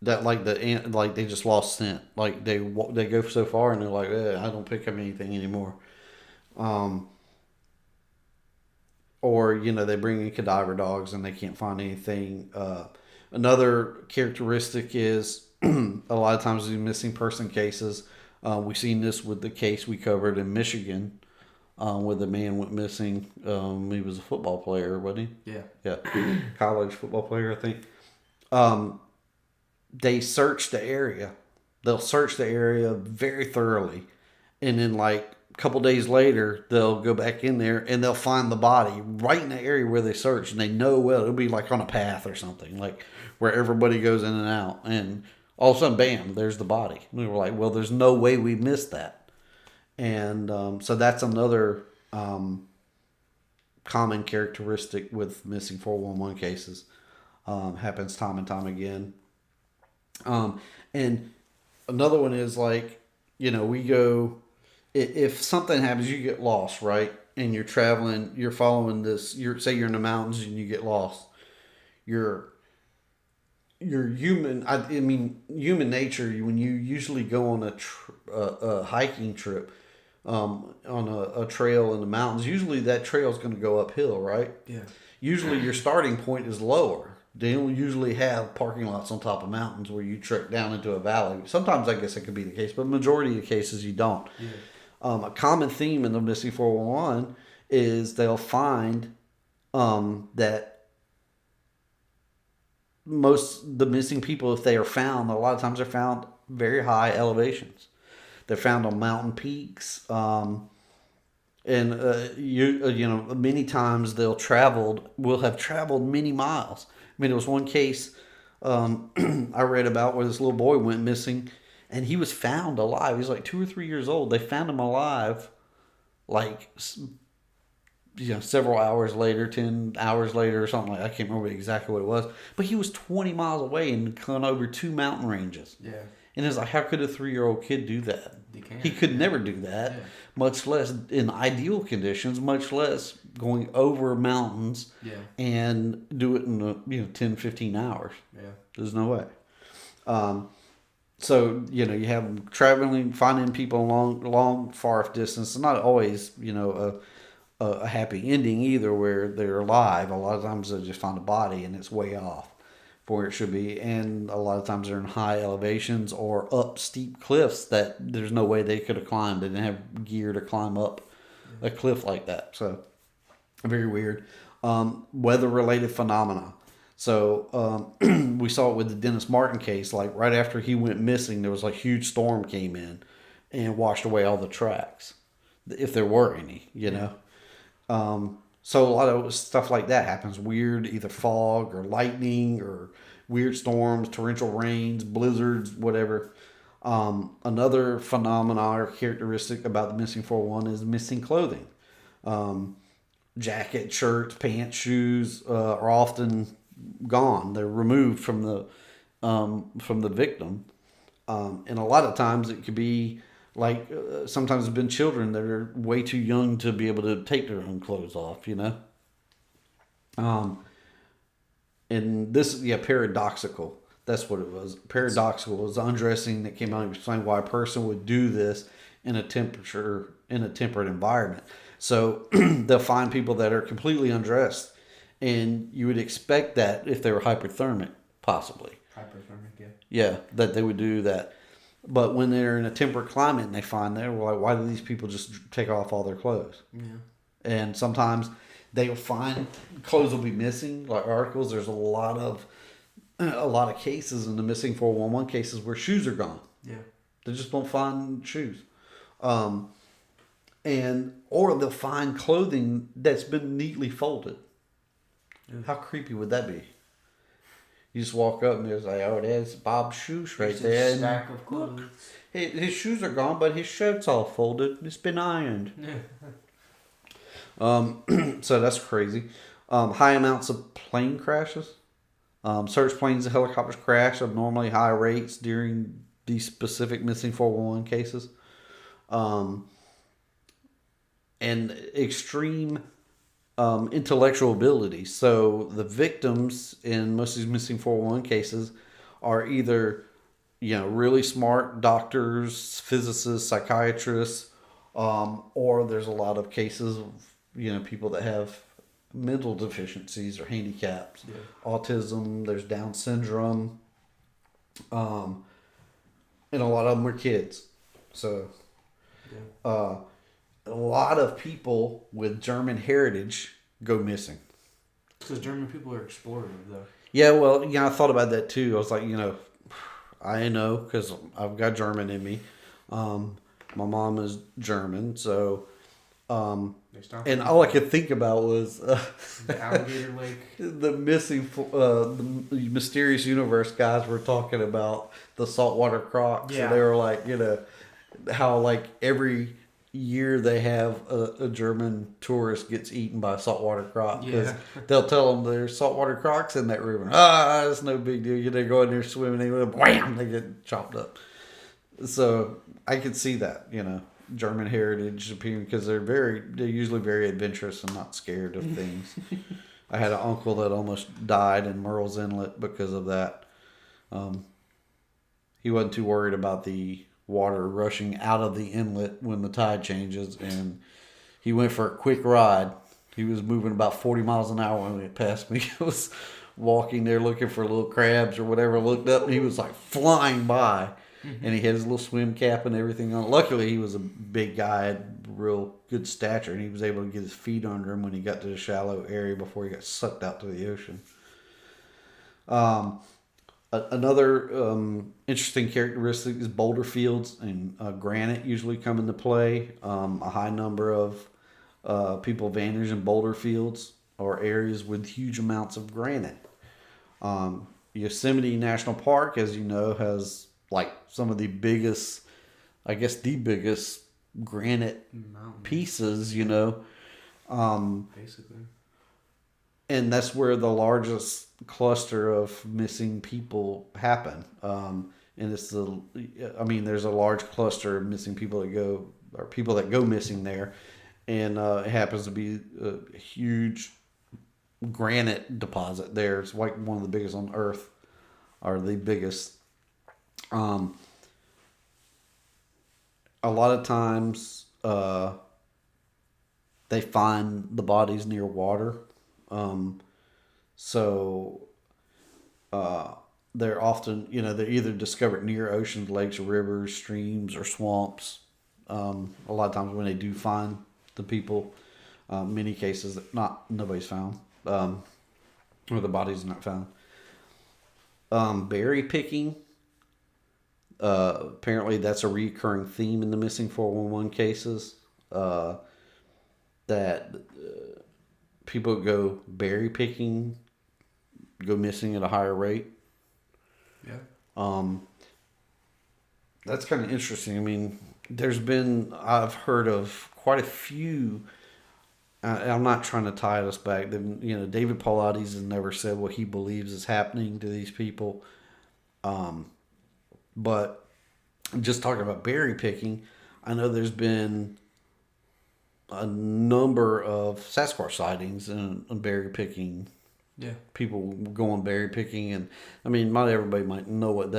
they just lost scent. Like they go so far and they're like, I don't pick up anything anymore. Or they bring in cadaver dogs and they can't find anything. Another characteristic is a lot of times in missing person cases. We've seen this with the case we covered in Michigan. Where the man went missing. He was a football player, wasn't he? Yeah. College football player, I think. They search the area. They'll search the area very thoroughly. And then a couple days later, they'll go back in there and they'll find the body right in the area where they searched. And they know, it'll be on a path or something, where everybody goes in and out. And all of a sudden, bam, there's the body. And we were like, well, there's no way we missed that. And so that's another common characteristic with missing 411 cases. Happens time and time again. And another one is we go, if something happens, you get lost, right? And you're traveling, you're following this, say you're in the mountains and you get lost. You're human. Human nature, when you usually go on a hiking trip, on a trail in the mountains, usually that trail is going to go uphill, right? Yeah. Usually your starting point is lower. They don't usually have parking lots on top of mountains where you trek down into a valley. Sometimes I guess it could be the case, but majority of cases you don't. Yeah. A common theme in the missing 411 is they'll find that the missing people, if they are found, a lot of times they're found very high elevations. They're found on mountain peaks, and many times will have traveled many miles. There was one case I read about where this little boy went missing, and he was found alive. He was 2 or 3 years old. They found him alive, several hours later, 10 hours later or something I can't remember exactly what it was, but he was 20 miles away and gone over 2 mountain ranges. Yeah. And it's how could a 3-year-old kid do that? He could never do that, much less in ideal conditions, much less going over mountains and do it in 10, 15 hours. Yeah. There's no way. So, you have them traveling, finding people long, far distance. It's not always, a happy ending either where they're alive. A lot of times they just find a body and it's way off for where it should be, and a lot of times they're in high elevations or up steep cliffs that there's no way they could have climbed. They didn't have gear to climb up a cliff like that. So very weird. Weather-related phenomena. So we saw it with the Dennis Martin case. Right after he went missing, there was a huge storm came in and washed away all the tracks, if there were any. So a lot of stuff like that happens. Weird, either fog or lightning or weird storms, torrential rains, blizzards, whatever. Another phenomenon or characteristic about the missing 411 is missing clothing. Jacket, shirts, pants, shoes are often gone. They're removed from the victim. And a lot of times it could be sometimes it's been children that are way too young to be able to take their own clothes off, and this, paradoxical. That's what it was. Paradoxical was undressing that came out and explained why a person would do this in a temperate environment. So they'll find people that are completely undressed, and you would expect that if they were hypothermic, possibly. Hypothermic, yeah. Yeah, that they would do that. But when they're in a temperate climate and they find that, why do these people just take off all their clothes? Yeah. And sometimes they'll find clothes will be missing, articles. There's a lot of cases in the missing 411 cases where shoes are gone. Yeah. They just don't find shoes. Or they'll find clothing that's been neatly folded. Yeah. How creepy would that be? You just walk up and there's like, oh, there's Bob's shoes right there. And Stack of clothes. his shoes are gone, but his shirt's all folded. It's been ironed. So that's crazy. High amounts of plane crashes. Search planes and helicopters crash abnormally high rates during these specific missing 411 cases. And extreme intellectual ability. So the victims in most of these missing 411 cases are either, really smart doctors, physicists, psychiatrists, or there's a lot of cases of, people that have mental deficiencies or handicaps, autism, there's Down syndrome, and a lot of them are kids. So, a lot of people with German heritage go missing. Because German people are explorative, though. Yeah, well, I thought about that too. I was like, I know because I've got German in me. My mom is German, so. And all I could think about was the alligator lake. The missing, the mysterious universe guys were talking about the saltwater crocs. Yeah. And they were like, how like every year they have a German tourist gets eaten by a saltwater croc. Because they'll tell them there's saltwater crocs in that river. It's no big deal. They go in there swimming, wham, they get chopped up. So I could see that, German heritage appearing because they're usually very adventurous and not scared of things. I had an uncle that almost died in Murrells Inlet because of that. He wasn't too worried about the water rushing out of the inlet when the tide changes, and he went for a quick ride. He was moving about 40 miles an hour when it passed me. He was walking there looking for little crabs or whatever, looked up and he was like flying by. And he had his little swim cap and everything on. Luckily, he was a big guy, had real good stature, and he was able to get his feet under him when he got to the shallow area before he got sucked out to the ocean. Another interesting characteristic is boulder fields and granite usually come into play. A high number of people vanish in boulder fields or areas with huge amounts of granite. Yosemite National Park, as you know, has like some of the biggest, I guess the biggest granite pieces, Basically. And that's where the largest cluster of missing people happen. And it's there's a large cluster of missing people that go missing there. And it happens to be a huge granite deposit there. It's like one of the biggest on Earth, or the biggest. A lot of times they find the bodies near water. They're often, they're either discovered near oceans, lakes, rivers, streams, or swamps. A lot of times when they do find the people, many cases nobody's found, or the body's not found. Berry picking. Apparently that's a recurring theme in the missing 411 cases, that people go berry picking, go missing at a higher rate. Yeah. That's kind of interesting. I've heard of quite a few. I'm not trying to tie us back. David Paulides has never said what he believes is happening to these people. But just talking about berry picking, I know there's been a number of Sasquatch sightings and berry picking. Yeah, people going berry picking, and not everybody might know what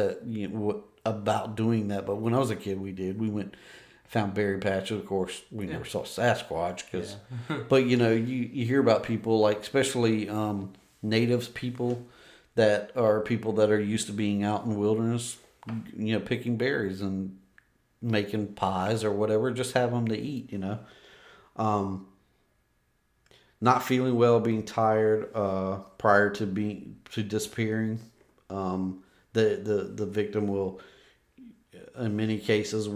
about doing that. But when I was a kid, we did. We went, found berry patches. Of course, we never saw Sasquatch because, but you hear about people like, especially natives people that are used to being out in the wilderness, picking berries and making pies or whatever, just have them to eat, not feeling well, being tired, prior to disappearing. The victim will, in many cases,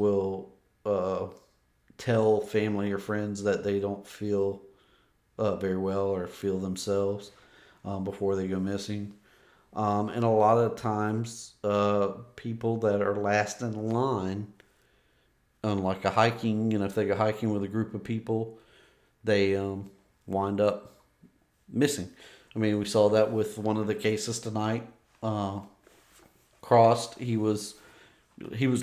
tell family or friends that they don't feel very well or feel themselves before they go missing. And a lot of times, people that are last in line on like a hiking, if they go hiking with a group of people, they wind up missing. I mean, we saw that with one of the cases tonight. Crossed, he was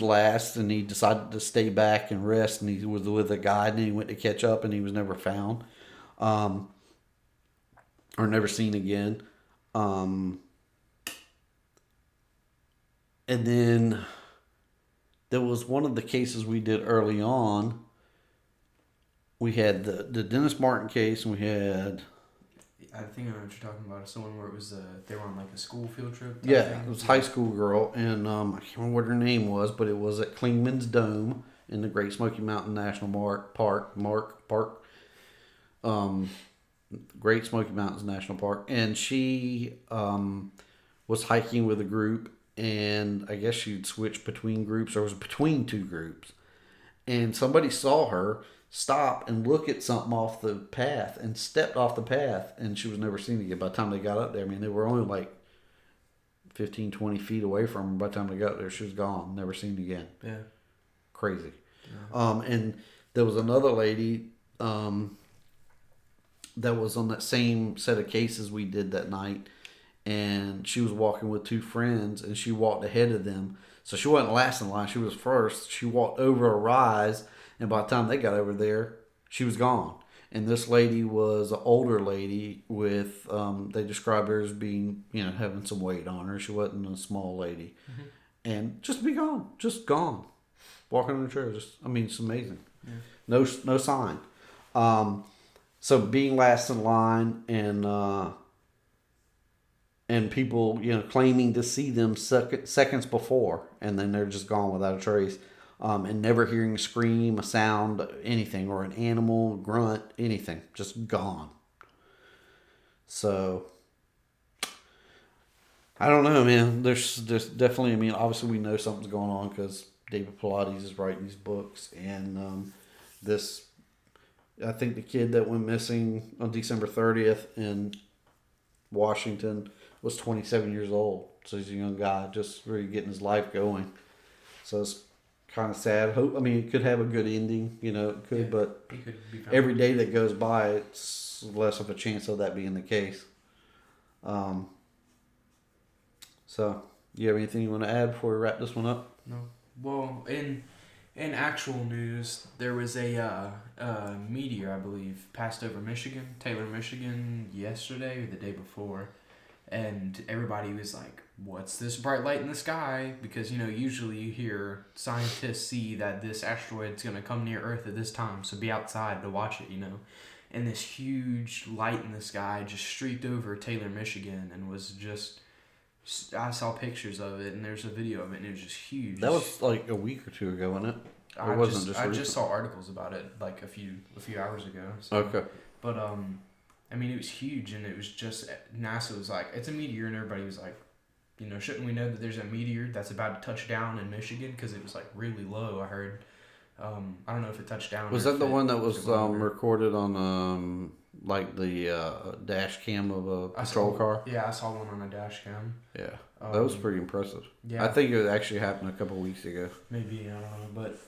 last, and he decided to stay back and rest, and he was with a guide, and he went to catch up, and he was never found, or never seen again. And then there was one of the cases we did early on. We had the Dennis Martin case, and we had... I think I know what you're talking about. It's the one where it was they were on like a school field trip. Yeah, it was a high school girl, and I can't remember what her name was, but it was at Klingman's Dome in the Great Smoky Mountain National Park. Great Smoky Mountains National Park, and she was hiking with a group, and I guess she'd switched between groups, or was between two groups, and somebody saw her stop and look at something off the path and stepped off the path, and she was never seen again. By the time they got up there, I mean, they were only like 15, 20 feet away from her. By the time they got up there, she was gone, never seen again. Yeah. Crazy. Yeah. And there was another lady that was on that same set of cases we did that night, and she was walking with two friends, and she walked ahead of them. So she wasn't last in line, she was first. She walked over a rise, and by the time they got over there, she was gone. And this lady was an older lady with, they described her as being, having some weight on her. She wasn't a small lady. Mm-hmm. And just be gone. Just gone. Walking on the trail. It's amazing. Yeah. No sign. So being last in line and people, claiming to see them seconds before, and then they're just gone without a trace. And never hearing a scream, a sound, anything, or an animal, grunt, anything. Just gone. So, I don't know, man. There's definitely, obviously we know something's going on because David Pilates is writing these books. And I think the kid that went missing on December 30th in Washington was 27 years old. So he's a young guy, just really getting his life going. So it's kind of sad. It could have a good ending, it could, but every day that goes by, it's less of a chance of that being the case. So, you have anything you want to add before we wrap this one up? No. Well, in actual news, there was a meteor, I believe, passed over Michigan, Taylor, Michigan, yesterday or the day before, and everybody was like, what's this bright light in the sky? Because, usually you hear scientists see that this asteroid's going to come near Earth at this time, so be outside to watch it, And this huge light in the sky just streaked over Taylor, Michigan, and was just... I saw pictures of it, and there's a video of it, and it was just huge. That was like a week or two ago, wasn't it? I just saw articles about it like a few hours ago. So. Okay. But it was huge, and it was just NASA was like, it's a meteor, and everybody was like, shouldn't we know that there's a meteor that's about to touch down in Michigan? Because it was like really low. I heard. I don't know if it touched down. Was that the one that was recorded on like the dash cam of a patrol car? Yeah, I saw one on a dash cam. Yeah, that was pretty impressive. Yeah, I think it actually happened a couple of weeks ago. Maybe, I don't know, but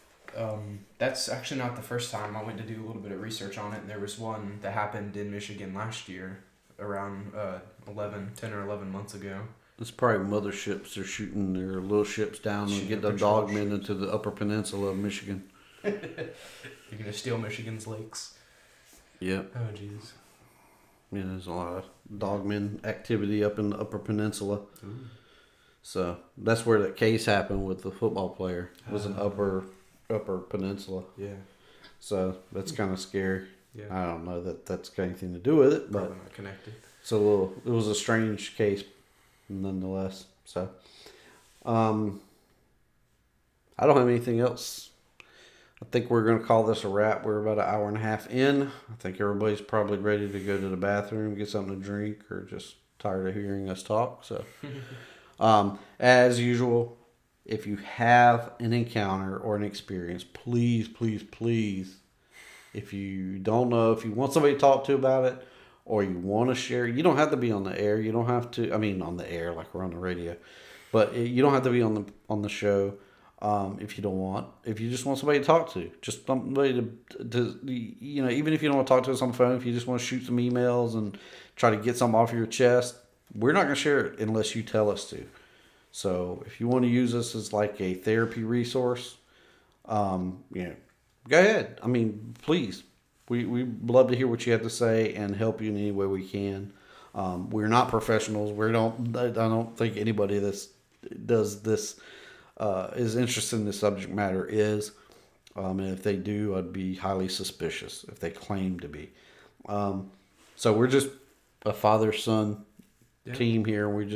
that's actually not the first time. I went to do a little bit of research on it, and there was one that happened in Michigan last year, around 10 or 11 months ago. It's probably motherships are shooting their little ships down and get the dogmen into the Upper Peninsula of Michigan. You're gonna steal Michigan's lakes. Yep. Oh jeez. Yeah, there's a lot of dogmen activity up in the Upper Peninsula. Ooh. So that's where that case happened with the football player. It was an Upper Peninsula. Yeah. So that's kind of scary. Yeah. I don't know that that's got anything to do with it, but probably not connected. It was a strange case, nonetheless. So, I don't have anything else. I think we're going to call this a wrap. We're about an hour and a half in. I think everybody's probably ready to go to the bathroom, get something to drink, or just tired of hearing us talk. So, as usual, if you have an encounter or an experience, please, please, please, if you don't know, if you want somebody to talk to about it, or you want to share, you don't have to be on the air. You don't have to. I mean, on the air like we're on the radio, but you don't have to be on the show if you don't want. If you just want somebody to talk to, just somebody to even if you don't want to talk to us on the phone, if you just want to shoot some emails and try to get something off your chest, we're not going to share it unless you tell us to. So if you want to use us as like a therapy resource, go ahead. I mean, please. We love to hear what you have to say and help you in any way we can. We're not professionals. I don't think anybody that does this is interested in this subject matter is. And if they do, I'd be highly suspicious if they claim to be. So we're just a father-son team here. We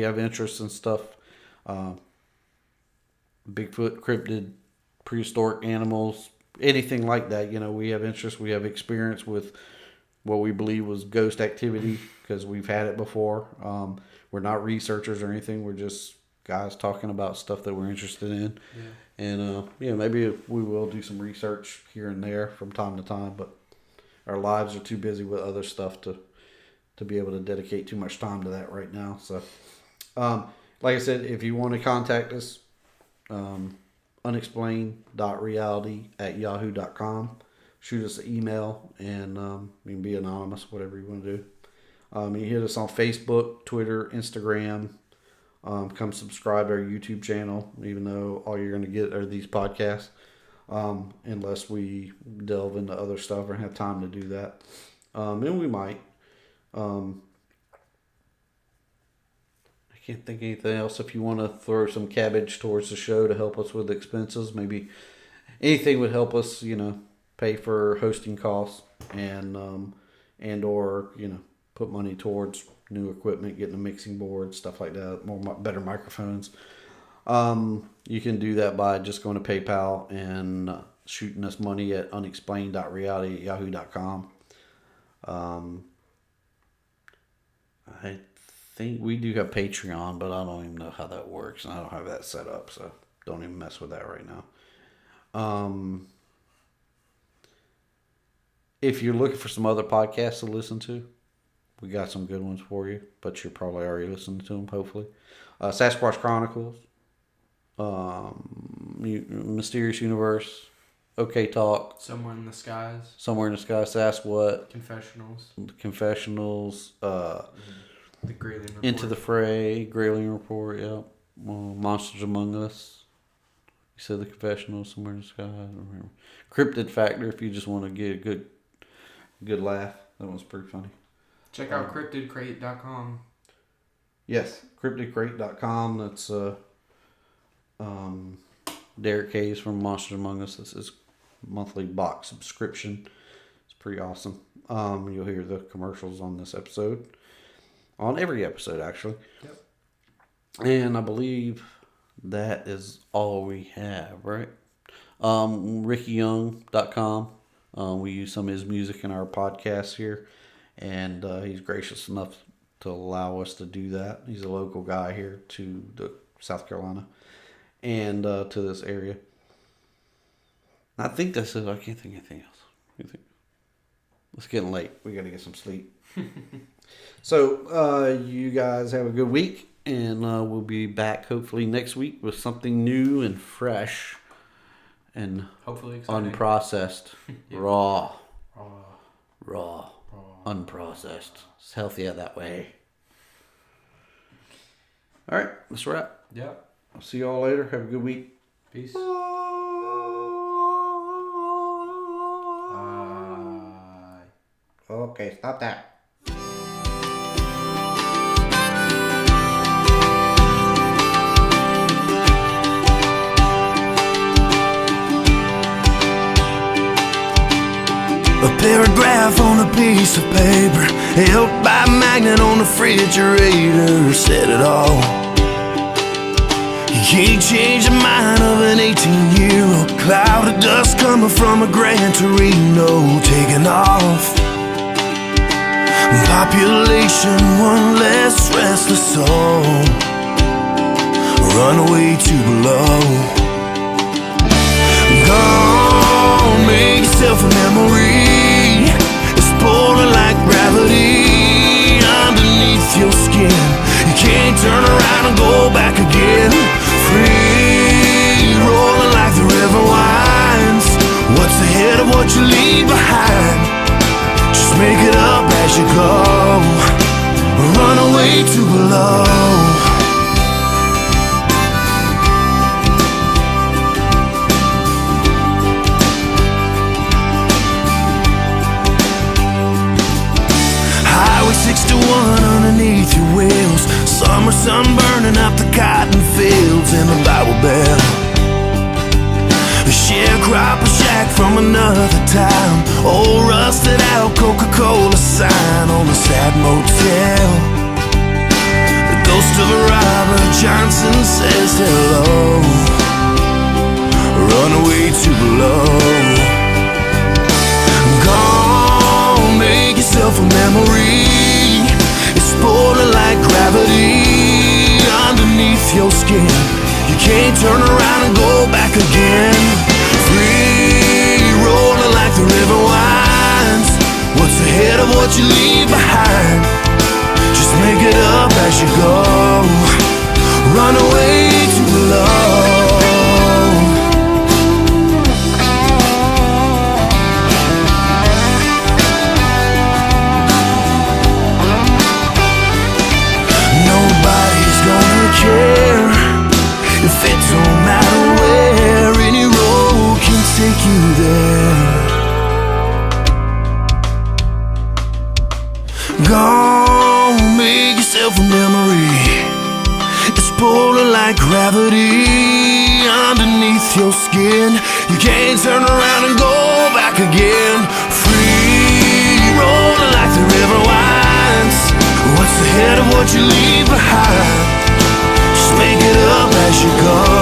have interests in stuff. Bigfoot, cryptid, prehistoric animals, anything like that. We have interest. We have experience with what we believe was ghost activity because we've had it before. We're not researchers or anything. We're just guys talking about stuff that we're interested in. Yeah. And maybe we will do some research here and there from time to time, but our lives are too busy with other stuff to be able to dedicate too much time to that right now. So, like I said, if you want to contact us, unexplained.reality@yahoo.com. Shoot us an email, and you can be anonymous, whatever you want to do. You hit us on Facebook, Twitter, Instagram. Come subscribe to our YouTube channel, even though all you're going to get are these podcasts, unless we delve into other stuff or have time to do that. And we might. I can't think of anything else. If you want to throw some cabbage towards the show to help us with expenses, maybe anything would help us, pay for hosting costs and or put money towards new equipment, getting a mixing board, stuff like that, better microphones. You can do that by just going to PayPal and shooting us money at unexplained.reality@yahoo.com. I think we do have Patreon, but I don't even know how that works, and I don't have that set up, so don't even mess with that right now. If you're looking for some other podcasts to listen to, we got some good ones for you, but you're probably already listening to them, hopefully. Sasquatch Chronicles, Mysterious Universe, OK Talk, Somewhere in the Skies, Sasquatch, Confessionals, The Grayling Report. Into the Fray, Grayling Report, yep. Monsters Among Us. You said the Confessionals, Somewhere in the Sky. I don't remember. Cryptid Factor, if you just want to get a good laugh. That one's pretty funny. Check out cryptidcrate.com. Yes, cryptidcrate.com. That's Derek Hayes from Monsters Among Us. This is monthly box subscription. It's pretty awesome. You'll hear the commercials on this episode. On every episode, actually. Yep. And I believe that is all we have, right? RickyYoung.com. We use some of his music in our podcast here. And he's gracious enough to allow us to do that. He's a local guy here to South Carolina and to this area. I think that's it. I can't think of anything else. It's getting late. We got to get some sleep. So, you guys have a good week, and we'll be back hopefully next week with something new and fresh and hopefully exciting. Unprocessed. Yep. Raw. Unprocessed. It's healthier that way. All right, let's wrap. Yep. I'll see y'all later. Have a good week. Peace. Okay, stop that. A paragraph on a piece of paper, held by a magnet on the refrigerator, said it all. You can't change the mind of an 18-year-old. Cloud of dust coming from a Gran Torino, taking off. Population, one less restless soul, runaway to below. Gone, make yourself a memory. It's pulling like gravity. make it up as you go. Run away to below. Highway 61 underneath your wheels. Summer sun burning up the cotton fields in the Bible Belt. A sharecropper shack from another town. Old rusted out Coca-Cola sign on the sad motel. The ghost of a Robert Johnson says hello. Run away too below. Gone, make yourself a memory. It's boiling like gravity underneath your skin. You can't turn around and go back again. Free, rolling like the river winds. What's ahead of what you leave behind? Just make it up as you go. Run away too below. Nobody's gonna care if it don't matter where. Any road can take you there. Gone, make yourself a memory. It's pulling like gravity underneath your skin. You can't turn around and go back again. Free, rolling like the river winds. What's ahead of what you leave behind? Just make it up as you go.